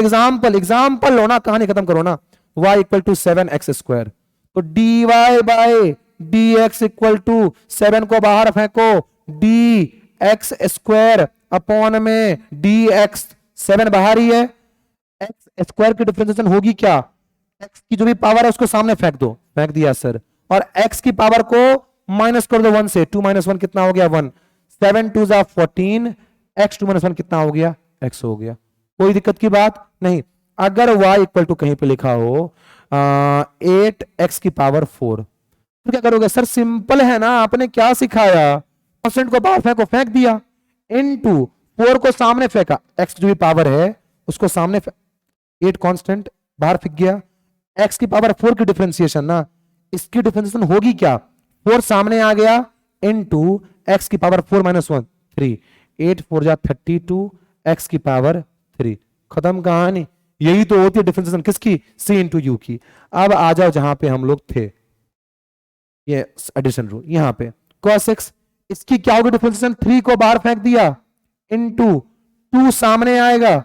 एग्जाम्पल लो ना, कहानी खत्म करो ना। y equal to 7x square, तो dy by dx equal to 7 को बाहर फेंको, dx स्क्वायर अपॉन में dx, 7 बाहर ही है, x स्क्वायर की डिफरेंशिएशन होगी क्या? x की जो भी पावर है उसको सामने फेंक दो, फेंक दिया सर, और x की पावर को माइनस कर दो 1 से, 2 माइनस 1 कितना हो गया? 1, 7 2 जा 14, x 2 माइनस 1 कितना हो गया? x हो गया। कोई दिक्कत की बात नहीं। अगर y इक्वल टू कहीं पे लिखा हो 8x की पावर 4, तो क्या करोगे? सर सिंपल है ना, आपने क्या सिखाया? कांस्टेंट को बाहर फेंको, फेंक दिया, इनटू 4 को सामने फेंका, x जो भी पावर है उसको सामने, 8 कांस्टेंट बाहर फेंक गया, x की पावर 4 की डिफरेंशिएशन ना, इसकी डिफरेंशिएशन होगी क्या? 4 सामने आ गया इनटू x की पावर 4 माइनस 1, 3, 8 4 जा 32 x की पावर 3। खत्म कहानी। यही तो होती है डिफरेंशिएशन किसकी? c इंटू यू की। अब आ जाओ जहां पे हम लोग थे, ये एडिशन रूल, यहां पे cos x, इसकी क्या होगी डिफरेंशिएशन? 3 को बाहर फेंक दिया इनटू 2 सामने आएगा,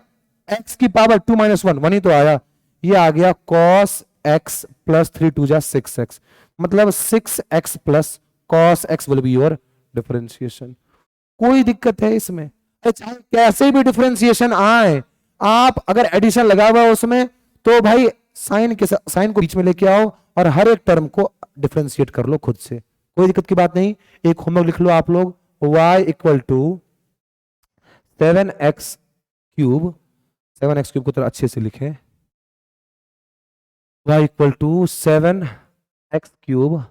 x की पावर 2 - 1 1 ही तो आया, ये आ गया cos x प्लस 3 2 जा 6x, मतलब 6x plus cos x will be your differentiation. कोई दिक्कत है इसमें? चाहे कैसे भी डिफरेंशिएशन आए, आप अगर एडिशन लगा हुआ है उसमें तो भाई साइन के साइन को बीच में लेके आओ और हर एक टर्म को डिफरेंशिएट कर लो खुद से, कोई दिक्कत की बात नहीं। एक होमवर्क लिख लो आप लोग, y equal to 7x cube, 7x cube को थोड़ा अच्छे से लिखें, y equal to 7x cube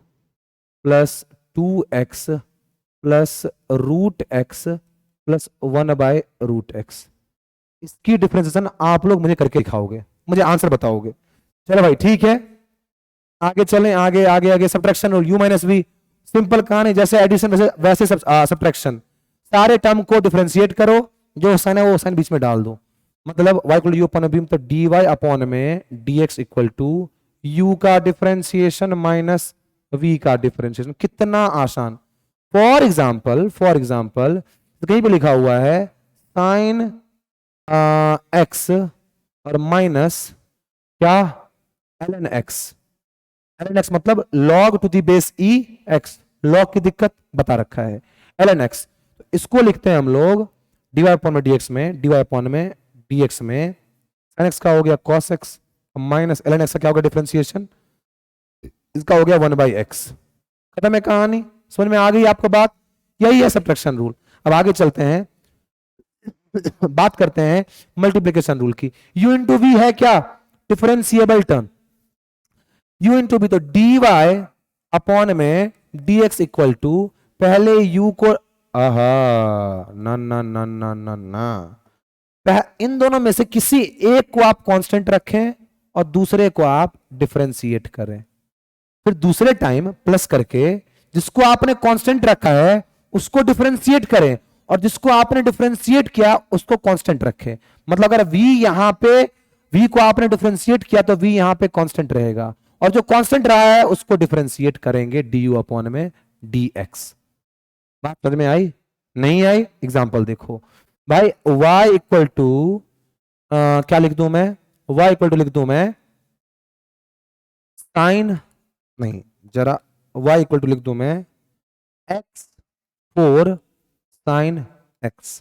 plus 2x plus root x plus 1/√x। इसकी डिफरेंशिएशन आप लोग मुझे करके दिखाओगे, मुझे आंसर बताओगे। चलो भाई ठीक है, आगे चलें, आगे आगे आगे। सब्ट्रैक्शन और u माइनस v, सिंपल कहानी, जैसे एडिशन वैसे सब्ट्रैक्शन। सारे टर्म को डिफरेंशिएट करो, जो साइन है वो साइन बीच में डाल दो, मतलब y इक्वल u अपॉन v, तो dy अपॉन में dx इक्वल टू u का डिफरेंशिएशन माइनस v का डिफरेंशिएशन। कितना आसान। फॉर एग्जाम्पल कहीं पे लिखा हुआ है साइन x और माइनस क्या ln x मतलब log to the base e x, log की दिक्कत बता रखा है ln x। तो इसको लिखते हैं हम लोग dy अपॉन में dx में, dy अपॉन में dx में sin x का हो गया cos x minus ln x का क्या होगा डिफरेंशिएशन, इसका हो गया 1/x। खत्म है कहानी, समझ में आ गई आपको बात? यही है सब्ट्रैक्शन रूल। अब आगे चलते हैं, बात करते हैं मल्टीप्लिकेशन रूल की। u इंटू वी है क्या differentiable term, u into v, तो dy अपॉन में dx इक्वल टू पहले u को ना ना ना ना ना ना, इन दोनों में से किसी एक को आप कांस्टेंट रखें और दूसरे को आप डिफरेंशिएट करें, फिर दूसरे टाइम प्लस करके जिसको आपने कांस्टेंट रखा है उसको डिफरेंशिएट करें और जिसको आपने डिफरेंशिएट किया उसको कांस्टेंट रखें। मतलब अगर v यहां पे, v को आपने डिफरेंशिएट किया तो v यहां पे कांस्टेंट रहेगा और जो कांस्टेंट रहा है उसको डिफरेंशिएट करेंगे du अपॉन में dx। बात समझ में आई? नहीं आई? एग्जांपल देखो भाई, y इक्वल टू क्या लिख दूं मैं, y इक्वल टू लिख दूं मैं साइन, नहीं जरा, y इक्वल टू लिख दूं मैं x4 साइन x,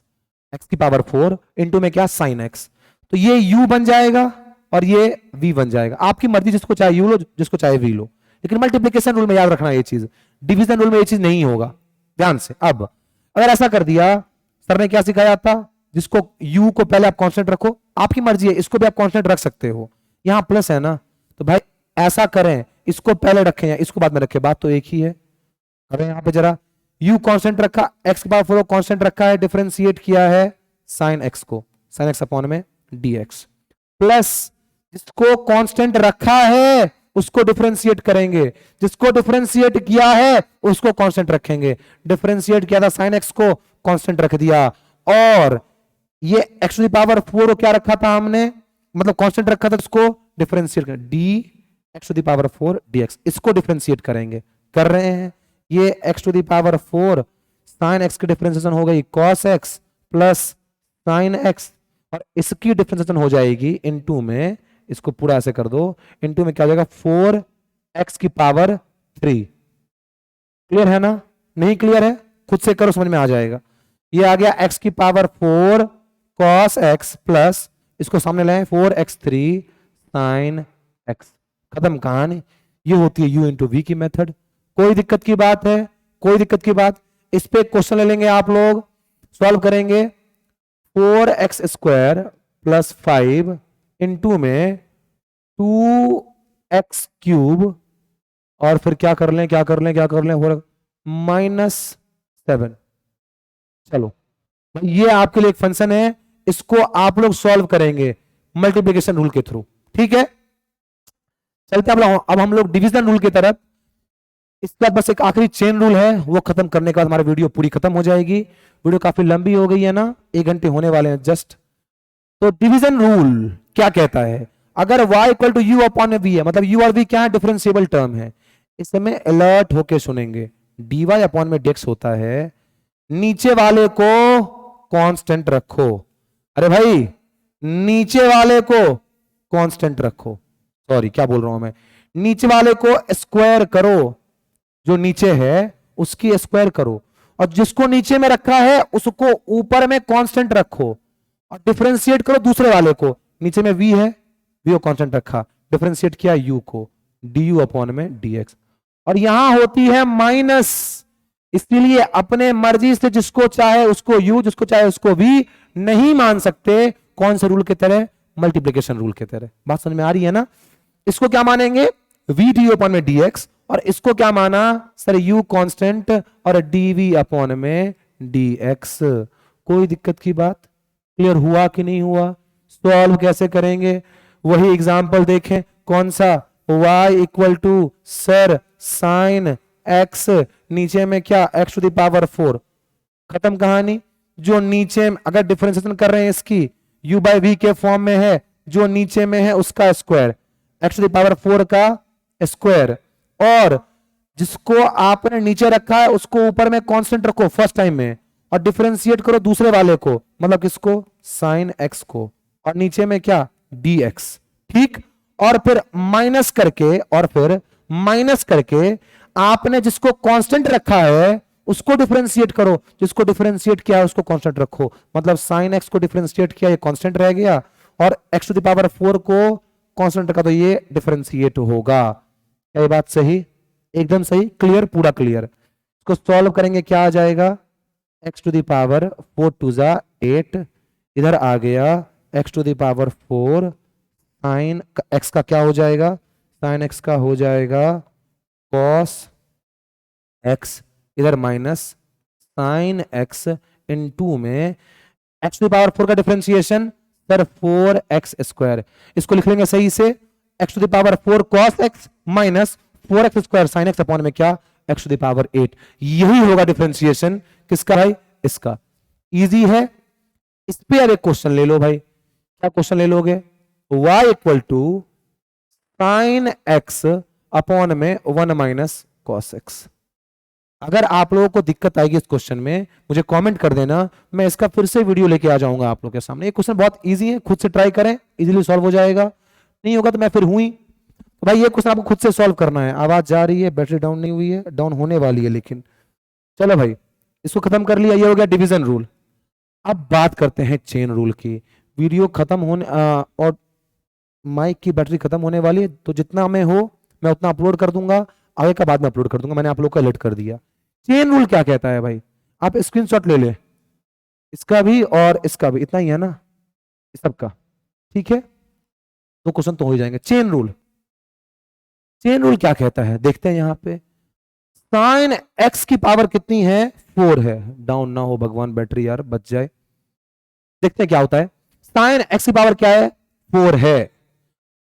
x की पावर 4 इंटू में क्या साइन x, तो ये u बन जाएगा और ये v बन जाएगा। आपकी मर्जी, जिसको चाहे u लो, जिसको चाहे v लो, लेकिन मल्टीप्लिकेशन रूल में याद रखना ये चीज, डिवीजन रूल में ये चीज नहीं होगा, ध्यान से। अब अगर ऐसा कर दिया, सर ने क्या सिखाया था, जिसको u को पहले आप कांस्टेंट रखो, आपकी मर्जी है, इसको भी आप कांस्टेंट रख सकते हो, यहां प्लस है ना, तो भाई ऐसा करें, इसको पहले रखें या इसको बाद में रखें, बात तो एक ही है। अरे यहां पे जरा u कांस्टेंट रखा, x की पावर 4 कांस्टेंट रखा है, डिफरेंशिएट किया है sin x को, sin x अपॉन में dx, प्लस जिसको कांस्टेंट रखा है उसको डिफरेंशिएट करेंगे, जिसको डिफरेंशिएट किया है उसको कांस्टेंट रखेंगे। डिफरेंशिएट किया था sin x को, कांस्टेंट रख दिया, और ये x टू द पावर 4 को क्या रखा था हमने, मतलब कांस्टेंट रखा था, उसको डिफरेंशिएट कर dx to the power 4 dx, इसको डिफरेंशिएट करेंगे, कर रहे हैं। ये x to the power 4 sin x की डिफरेंशिएशन हो गई cos x plus sin x, और इसकी डिफरेंशिएशन हो जाएगी इनटू में, इसको पूरा ऐसे कर दो, इनटू में क्या हो जाएगा 4x की पावर 3। क्लियर है ना? नहीं क्लियर है? खुद से करो, समझ में आ जाएगा। ये आ गया x की पावर 4 cos x प्लस इसको सामने लाए 4x3 sin x। खत्म कहानी। ये होती है u इंटू वी की मेथड। कोई दिक्कत की बात है? कोई दिक्कत की बात? इस पे क्वेश्चन ले लेंगे आप लोग, सॉल्व करेंगे। 4x स्क्वायर प्लस 5 इंटू में 2x क्यूब, और फिर क्या कर लें, क्या कर लें, क्या कर लें, हो -7। चलो ये आपके लिए एक फंक्शन है, इसको आप लोग सॉल्व करेंगे मल्टीप्लिकेशन रूल के थ्रू, ठीक है। चलते अब हम लोग डिवीजन रूल की तरफ। इसके बाद बस एक आखिरी चेन रूल है, वो खत्म करने के बाद हमारी वीडियो पूरी खत्म हो जाएगी। वीडियो काफी लंबी हो गई है ना, 1 घंटे होने वाले हैं जस्ट। तो डिवीजन रूल क्या कहता है, अगर y equal to u upon v है, मतलब u और v क्या है, डिफरेंशिएबल टर्म है, इस समय अलर्ट होके सुनेंगे। dy अपॉन में dx होता है, नीचे वाले को कांस्टेंट रखो। अरे भाई नीचे वाले को कांस्टेंट रखो, सॉरी क्या बोल रहा हूं मैं, नीचे वाले को स्क्वायर करो, जो नीचे है उसकी स्क्वायर करो, और जिसको नीचे में रखा है उसको ऊपर में कांस्टेंट रखो, और डिफरेंशिएट करो दूसरे वाले को, नीचे में v है, v को कांस्टेंट रखा, डिफरेंशिएट किया u को, du अपॉन में dx, और यहां होती है माइनस, इसलिए अपने मर्जी से जिसको चाहे उसको u, जिसको चाहे उसको v नहीं मान सकते, कौन से रूल की तरह, मल्टीप्लिकेशन रूल की तरह। बात समझ में आ रही है ना? इसको क्या मानेंगे, v du अपॉन में dx, और इसको क्या माना सर, u कांस्टेंट और dv अपॉन में dx। कोई दिक्कत की बात, क्लियर हुआ कि नहीं हुआ? सॉल्व कैसे करेंगे, वही एग्जांपल देखें, कौन सा, y equal to sir sine x, नीचे में क्या x टू द पावर 4, खत्म कहानी। जो नीचे अगर डिफरेंशिएशन कर रहे हैं इसकी u बाई वी के फॉर्म में है, जो नीचे में है उसका square, x to the power 4 का स्क्वायर, और जिसको आपने नीचे रखा है उसको ऊपर में कांस्टेंट रखो फर्स्ट टाइम में, और डिफरेंशिएट करो दूसरे वाले को, मतलब किसको, साइन x को, और नीचे में क्या dx, ठीक, और फिर माइनस करके, और फिर माइनस करके आपने जिसको कांस्टेंट रखा है उसको डिफरेंशिएट करो, जिसको डिफरेंशिएट किया है उसको कांस्टेंट रखो, मतलब साइन x को डिफरेंशिएट किया, ये कांस्टेंट रह गया, और x टू द पावर 4 को कांस्टेंट रखा, तो ये डिफरेंशिएट होगा। क्या ये बात सही, एकदम सही, क्लियर, पूरा क्लियर। इसको सॉल्व करेंगे, क्या आ जाएगा, x to the power 4 two जा 8, इधर आ गया x to the power 4, sine x का क्या हो जाएगा, साइन x का हो जाएगा cos x, इधर माइनस साइन x इनटू में x टू द पावर 4 का डिफरेंशिएशन सर 4x स्क्वायर, इसको लिख लेंगे सही से, x to the power 4 cos x minus 4x square sine x upon में क्या x टू द पावर 8, यही होगा डिफरेंशिएशन किसका भाई, इसका। इजी है। इस पे अब एक क्वेश्चन ले लो भाई, क्या क्वेश्चन ले लोगे, y equal to sine x upon में 1 माइनस कॉस x। अगर आप लोगों को दिक्कत आएगी इस क्वेश्चन में मुझे कमेंट कर देना, मैं इसका फिर से वीडियो लेके आ जाऊंगा आप लोगों के सामने। ये क्वेश्चन बहुत इजी है, खुद से ट्राई करें, इजीली सॉल्व हो जाएगा, नहीं होगा तो मैं फिर हुई। तो भाई ये क्वेश्चन आपको खुद से सॉल्व करना है। आवाज जा रही है, बैटरी डाउन नहीं हुई है, डाउन होने वाली है लेकिन, चलो भाई इसको खत्म कर लिया, ये हो गया डिवीजन रूल। अब बात करते हैं चेन रूल की। वीडियो खत्म होने और माइक की बैटरी खत्म होने वाली है, तो जितना मैं हो मैं उतना अपलोड कर दूंगा, आगे का बाद में अपलोड कर दूंगा, मैंने आप लोग को अलर्ट कर दिया। चेन रूल क्या कहता है भाई, आप स्क्रीनशॉट ले ले, इसका भी और इसका भी, इतना ही है ना इस सबका, ठीक है, दो क्वेश्चन तो हो ही जाएंगे। चेन रूल, चेन रूल क्या कहता है देखते हैं यहां पे। साइन x की पावर कितनी है, 4 है, डाउन ना हो भगवान बैटरी यार बच जाए। देखते हैं क्या होता है, साइन x की पावर क्या है, 4 है।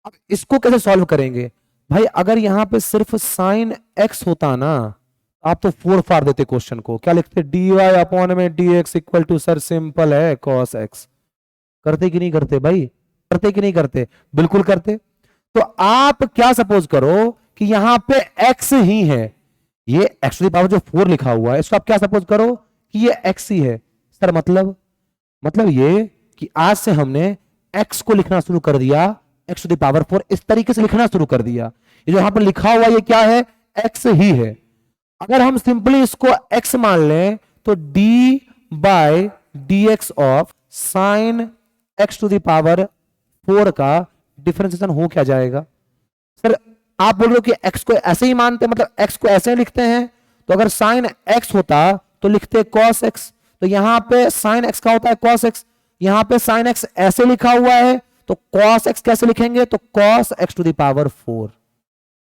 अब इसको कैसे सॉल्व करेंगे भाई, अगर यहां पे सिर्फ साइन x होता ना, आप तो 4 फाड़ देते क्वेश्चन को, क्या लिखते, dy अपॉन में dx equal to sir simple है cos x। करते कि नहीं करते भाई, करते कि नहीं करते, बिल्कुल करते। तो आप क्या सपोज करो कि यहां पे x ही है, ये x टू द पावर जो 4 लिखा हुआ है इसको आप क्या सपोज करो कि ये x ही है। सर मतलब ये कि आज से हमने x को लिखना शुरू कर दिया, x टू द पावर 4 इस तरीके से लिखना शुरू कर दिया। ये जो यहां पर लिखा हुआ ये क्या है, x ही है। अगर हम सिंपली इसको x मान लें तो d by dx of sine x to the power 4 का डिफरेंशिएशन हो क्या जाएगा। सर आप बोल रहे हो कि x को ऐसे ही मानते, मतलब x को ऐसे लिखते हैं, तो अगर साइन x होता तो लिखते cos x, तो यहां पे साइन x का होता है cos x, यहां पे साइन x ऐसे लिखा हुआ है तो cos x कैसे लिखेंगे, तो cos x to the power 4।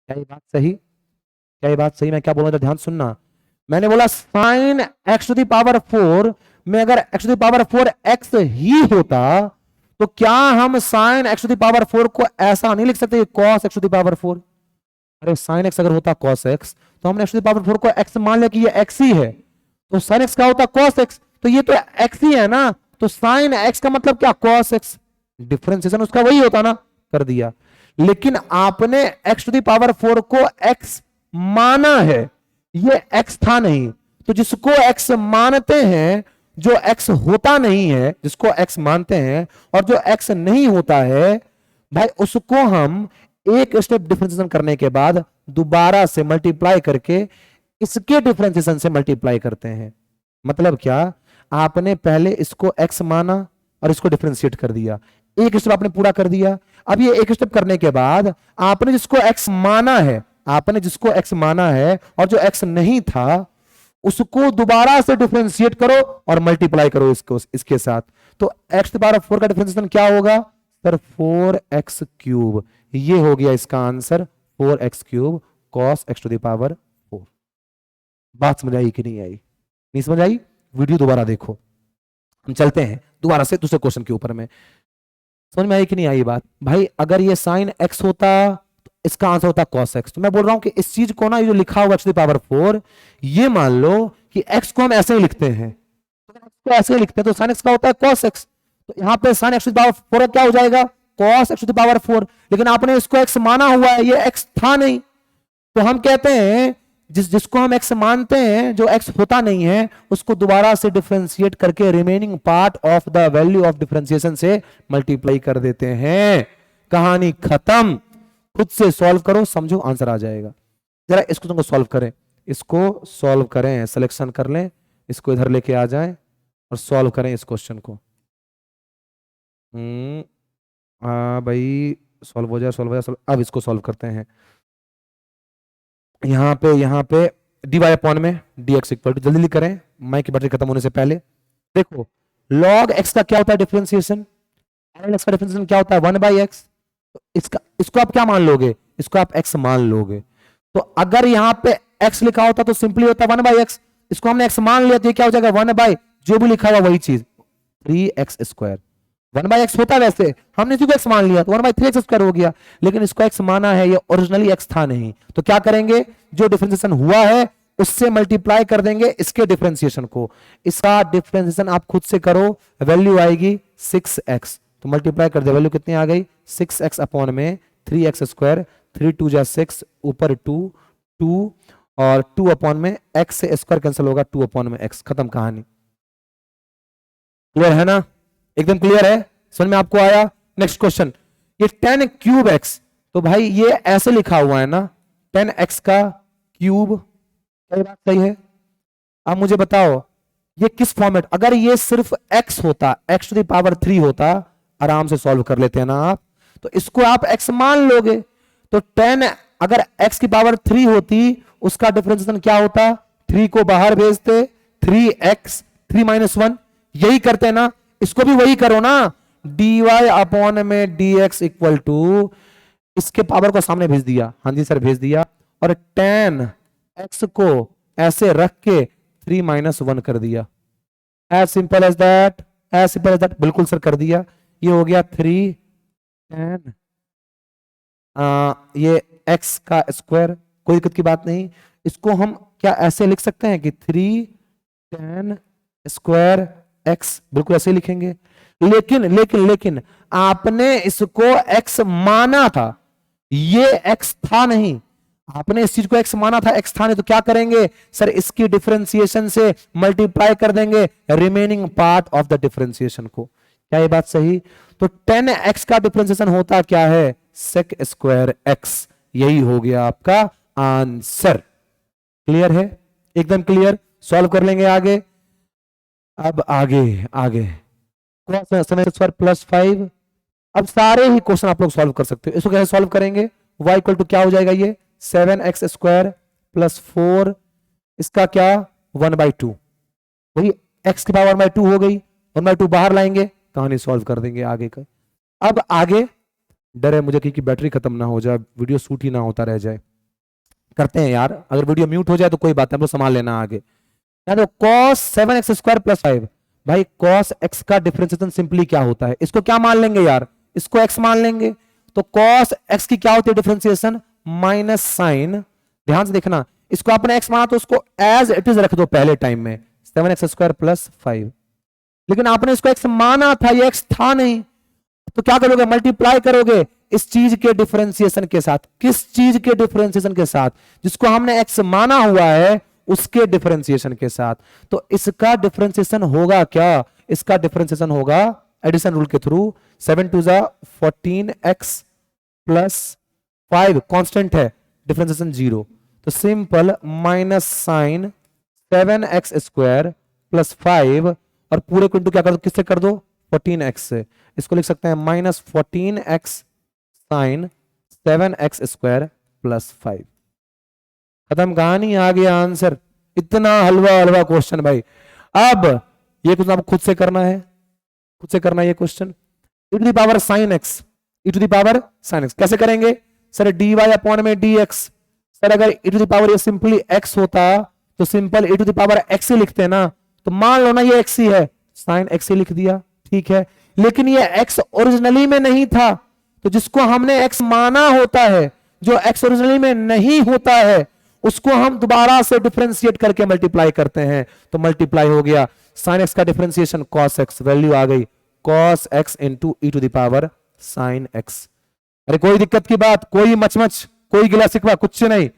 क्या ये बात सही, क्या ये बात सही, मैं क्या बोल रहा था ध्यान सुनना। मैंने बोला sine x to the power 4 में अगर x to the power 4 x ही होता तो क्या हम sine x to the power 4 को ऐसा नहीं लिख सकते cos x to the power 4। अरे साइन x अगर होता cos x तो हमने x टू द पावर 4 को x मान लिया कि ये x ही है, तो साइन x का होता cos x, तो ये तो x ही है ना, तो साइन x का मतलब क्या cos x, डिफरेंशिएशन उसका वही होता ना, कर दिया। लेकिन आपने x टू द पावर 4 को x माना है, ये x था नहीं, तो जिसको x मानते हैं जो x होता नहीं है, जिसको x मानते हैं, और जो x नहीं होता है भाई, उसको हम एक स्टेप डिफरेंशिएशन करने के बाद दोबारा से मल्टीप्लाई करके इसके डिफरेंशिएशन से मल्टीप्लाई करते हैं। मतलब क्या, आपने पहले इसको x माना और इसको डिफरेंशिएट कर दिया, एक स्टेप आपने पूरा कर दिया। अब ये एक स्टेप करने के बाद आपने जिसको x माना है, आपने जिसको x माना है और जो x नहीं था उसको दोबारा से डिफरेंशिएट करो और मल्टीप्लाई करो इसको इसके साथ। तो x टू पावर 4 का डिफरेंशिएशन क्या होगा सर, 4x क्यूब। ये हो गया इसका answer, 4x cube cos x to the power 4। बात समझ आई कि नहीं आई? नहीं समझ आई? वीडियो दोबारा देखो। हम चलते हैं दोबारा से दूसरे क्वेश्चन के ऊपर में। समझ में आई कि नहीं आई बात? भाई अगर ये साइन x होता तो इसका आंसर होता cos x। तो मैं बोल रहा हूं कि इस चीज को ना, ये जो लिखा हुआ x टू द पावर 4, ये मान लो कि x को हम ऐसे ही लिखते हैं, तो x को ऐसे ही लिखते हैं तो साइन x का होता है cos x। तो यहां पे sine x to the power 4 क्या हो जाएगा, cos x to the power 4। लेकिन आपने इसको x माना हुआ है, ये x था नहीं, तो हम कहते हैं जिसको हम x मानते हैं, जो x होता नहीं है, उसको दोबारा से डिफरेंशिएट करके remaining part of the value of differentiation से मल्टीप्लाई कर देते हैं। कहानी खत्म। खुद से सॉल्व करो, समझो, आंसर आ जाएगा। जरा इसको तुमको सॉल्व करें, इसको सॉल्व करें, सिलेक्शन कर लें, इसको इधर लेके आ जाएं और सॉल्व करें इस क्वेश्चन को। भाई सॉल्व हो जाए, सॉल्व हो जाए। अब इसको सॉल्व करते हैं। यहां पे dy अपॉन में dx इक्वल टू, जल्दी करें माइक की बैटरी खत्म होने से पहले। देखो log x का क्या होता है डिफरेंशिएशन, ln x का डिफरेंशिएशन क्या होता है 1/x। तो इसको आप क्या मान लोगे, इसको आप x मान लोगे। तो अगर यहां पे x लिखा होता तो सिंपली होता 1/x, इसको हमने x मान लिया तो ये क्या हो जाएगा 1/, जो भी लिखा हुआ वही चीज 3x स्क्वायर। 1/x होता है वैसे, हमने इसी को x मान लिया तो 1/3x स्क्वायर हो गया, लेकिन इसको x माना है, ये ओरिजिनली x था नहीं। तो क्या करेंगे, जो डिफरेंशिएशन हुआ है उससे मल्टीप्लाई कर देंगे इसके डिफरेंशिएशन को। इसका डिफरेंशिएशन आप खुद से करो, वैल्यू आएगी 6x। तो मल्टीप्लाई कर दे, वैल्यू कितनी आ गई 6x अपॉन में 3x स्क्वायर, 3 2 जा 6, ऊपर 2 और 2 अपॉन में x से स्क्वायर कैंसिल होगा, 2 अपॉन में x। खत्म कहानी। क्लियर है ना, एकदम क्लियर है, समझ में आपको आया? नेक्स्ट क्वेश्चन, ये 10 क्यूब x, तो भाई ये ऐसे लिखा हुआ है ना 10x का क्यूब, सही बात सही है। अब मुझे बताओ ये किस फॉर्मेट, अगर ये सिर्फ x होता, x टू द पावर 3 होता, आराम से सॉल्व कर लेते हैं ना आप, तो इसको आप x मान लोगे। तो 10 अगर x की पावर 3 होती, उसका डिफरेंशिएशन क्या होता, 3 को बाहर भेजते, 3x 3 - 1, यही करते ना, इसको भी वही करो ना, dy अपॉन में dx इक्वल टू, इसके पावर को सामने भेज दिया, हाँ जी सर भेज दिया, और 10x को ऐसे रख के 3 - 1 कर दिया। As simple as that, as simple as that, बिल्कुल सर कर दिया। ये हो गया 3 10, ये x का स्क्वायर, कोई दिक्कत की बात नहीं। इसको हम क्या ऐसे लिख सकते हैं कि 3 10 स्क्वायर x, बिल्कुल ऐसे लिखेंगे। लेकिन आपने इसको x माना था, ये x था नहीं, आपने इस चीज को x माना था, x था नहीं, तो क्या करेंगे सर, इसकी डिफरेंशिएशन से मल्टीप्लाई कर देंगे remaining part of the differentiation को। क्या ये बात सही? तो 10x का डिफरेंशिएशन होता क्या है, sec स्क्वायर x। यही हो गया आपका आंसर। क्लियर है, एकदम क्लियर। सॉल्व कर लेंगे आगे। अब आगे स्क्वायर प्लस 5। अब सारे ही क्वेश्चन आप लोग सॉल्व कर सकते हो। इसको कैसे सॉल्व करेंगे, y इक्वल टू क्या हो जाएगा, ये 7x स्क्वायर प्लस 4, इसका क्या 1/2, वही x की पावर 1/2 हो गई, 1/2 बाहर लाएंगे, कहानी सॉल्व कर देंगे आगे का। अब आगे डर है मुझे कि बैटरी खत्म ना हो जाए, वीडियो शूट ही ना होता रह जाए। करते हैं यार, अगर वीडियो म्यूट हो जाए तो कोई बात नहीं, हम लोग संभाल लेना आगे। तो cos 7x स्क्वायर प्लस 5, भाई cos x का डिफरेंशिएशन सिंपली क्या होता है, इसको क्या मान लेंगे यार, इसको x मान लेंगे। तो cos x की क्या होती है डिफरेंशिएशन, माइनस साइन, ध्यान से देखना, इसको आपने x माना तो उसको एज इट इज रख दो पहले टाइम में, 7x स्क्वायर प्लस 5। लेकिन आपने इसको x माना था, ये x था नहीं, तो क्या करोगे, मल्टीप्लाई करोगे इस चीज के डिफरेंशिएशन के साथ। किस चीज के डिफरेंशिएशन के साथ, जिसको हमने x माना हुआ है उसके डिफरेंशिएशन के साथ। तो इसका डिफरेंशिएशन होगा क्या, इसका डिफरेंशिएशन होगा एडिशन रूल के थ्रू, 7 2 जा 14x प्लस 5 कांस्टेंट है, डिफरेंशिएशन 0, तो simple minus sine 7x square plus 5 और पूरे को इंटू क्या कर दो, किससे कर दो, 14x से। इसको लिख सकते हैं minus 14x sign 7x square plus 5। खत्म कहानी, आ गया आंसर। इतना हलवा हलवा क्वेश्चन भाई। अब ये क्वेश्चन आपको खुद से करना है, खुद से करना है ये question. e to the power sine x, e to the power sine x कैसे करेंगे सर, dy अपॉन में dx। सर अगर e टू द पावर ये सिंपली x होता तो simple e to the power x ही लिखते हैं ना, तो मान लो ना ये x ही है, साइन x ही लिख दिया, ठीक है। लेकिन ये x ओरिजिनली में नहीं था, तो जिसको हमने x माना होता है, जो x ओरिजिनली में नहीं होता है, उसको हम दोबारा से डिफरेंशिएट करके मल्टीप्लाई करते हैं, तो मल्टीप्लाई हो गया साइन एक्स का डिफरेंशिएशन cos x, वैल्यू आ गई cos x into e to the power sine x. अरे कोई दिक्कत की बात, कोई मचमच, कोई गिला शिकवा कुछ नहीं।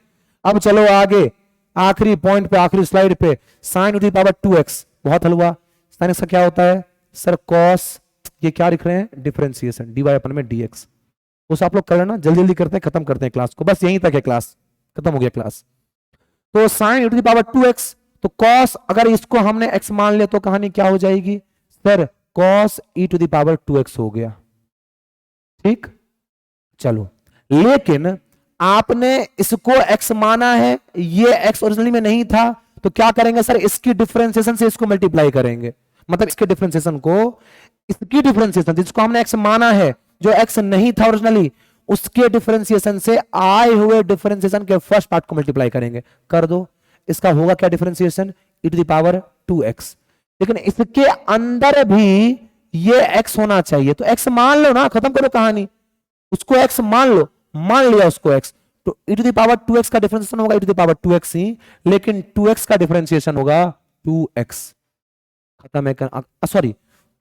अब चलो आगे, आखिरी पॉइंट पे, आखिरी स्लाइड पे, sine e to the power 2x, बहुत हलवा। साइन एक्स का क्या होता है सर, cos, ये क्या लिख रहे हैं, डिफरेंशिएशन dy अपन में dx। उस आप लोग कर लेना, जल्दी जल्दी करते हैं, खत्म करते हैं क्लास को, बस यहीं तक है क्लास, खत्म हो गया क्लास। तो sine e to the power 2x, तो cos अगर इसको हमने x मान लिया तो कहानी क्या हो जाएगी sir, cos e to the power 2x हो गया, ठीक। चलो, लेकिन आपने इसको x माना है, ये x ओरिजिनली में नहीं था, तो क्या करेंगे सर, इसकी डिफरेंशिएशन से इसको मल्टीप्लाई करेंगे। मतलब इसके डिफरेंशिएशन को, इसकी डिफरेंशिएशन जिसको हमने x माना है, जो x नहीं था ओरिजिनली, उसके डिफरेंशिएशन से आए हुए डिफरेंशिएशन के फर्स्ट पार्ट को मल्टीप्लाई करेंगे। कर दो, इसका होगा क्या differentiation, e to the power 2x। लेकिन इसके अंदर भी ये x होना चाहिए, तो x मान लो ना, खत्म करो कहानी, उसको x मान लो, मान लिया उसको x, तो e to the power 2x का डिफरेंशिएशन होगा e to the power 2x ही, लेकिन 2x का डिफरेंशिएशन होगा 2x। खत्म है, सॉरी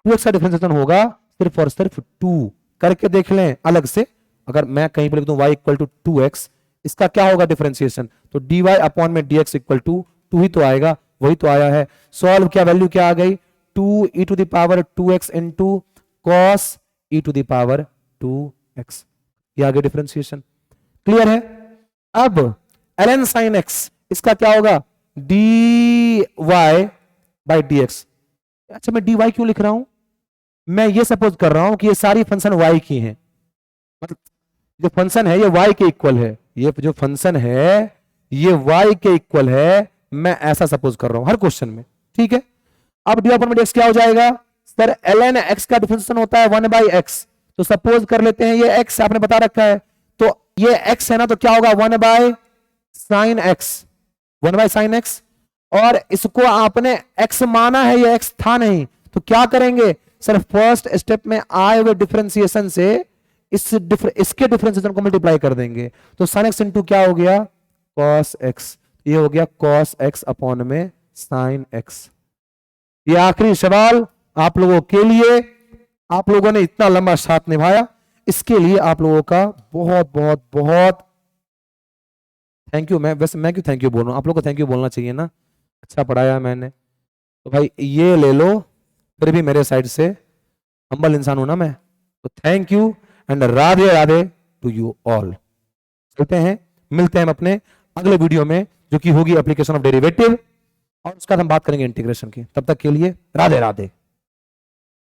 2x का डिफरेंशिएशन होगा सिर्फ और सिर्फ 2। करके देख लें अलग से, अगर मैं कहीं पर लिख दूं y इक्वल टू 2x, इसका क्या होगा डिफरेंशिएशन, तो dy अपॉन में dx इक्वल टू 2 ही तो आएगा, वही तो आया है। सॉल्व, क्या वैल्यू क्या आ गई, 2 e to the power 2x into cos e to the power 2x, ये आ गया डिफरेंशिएशन। क्लियर है। अब ln sin x, इसका क्या होगा, dy बाई dx। अच्छा मैं dy क्यों लिख रहा हूं, मैं ये सपोज कर रहा हूं कि ये सारी फंक्शन y की हैं, मतलब जो फंक्शन है ये y के इक्वल है, ये जो फंक्शन है ये y के इक्वल है, मैं ऐसा सपोज कर रहा हूं हर क्वेश्चन में, ठीक है। अब dy अपॉन dx क्या हो जाएगा सर, ln x का डिफरेंशिएशन होता है 1 बाई x, तो सपोज कर लेते हैं ये x आपने बता रखा है, तो ये x है ना, तो क्या होगा 1 by sine x, 1 by sine x, और इसको आपने x माना है, ये x था नहीं, तो क्या करेंगे सर, फर्स्ट स्टेप में आए हुए डिफरेंशिएशन से इसके डिफरेंशिएशन को मल्टीप्लाई कर देंगे, तो साइन एक्स इंटू क्या हो गया cos x, ये हो गया cos x अपॉन में साइन x। ये आखिरी सवाल आप लोगों के लिए, आप लोगों ने इतना लंबा साथ निभाया, इसके लिए आप लोगों का बहुत बहुत बहुत थैंक यू। मैं वैसे मैं क्यों थैंक यू बोल रहा हूं, आप लोगों को थैंक यू बोलना चाहिए ना, अच्छा पढ़ाया मैंने, तो भाई ये ले लो, फिर भी मेरे साइड से हम्बल इंसान हूं ना मैं, तो thank you and Radhe Radhe to you all. चलते हैं, मिलते हैं हम अपने अगले वीडियो में, जो कि होगी एप्लीकेशन ऑफ डेरिवेटिव, और उसका हम बात करेंगे इंटीग्रेशन की। तब तक के लिए राधे राधे।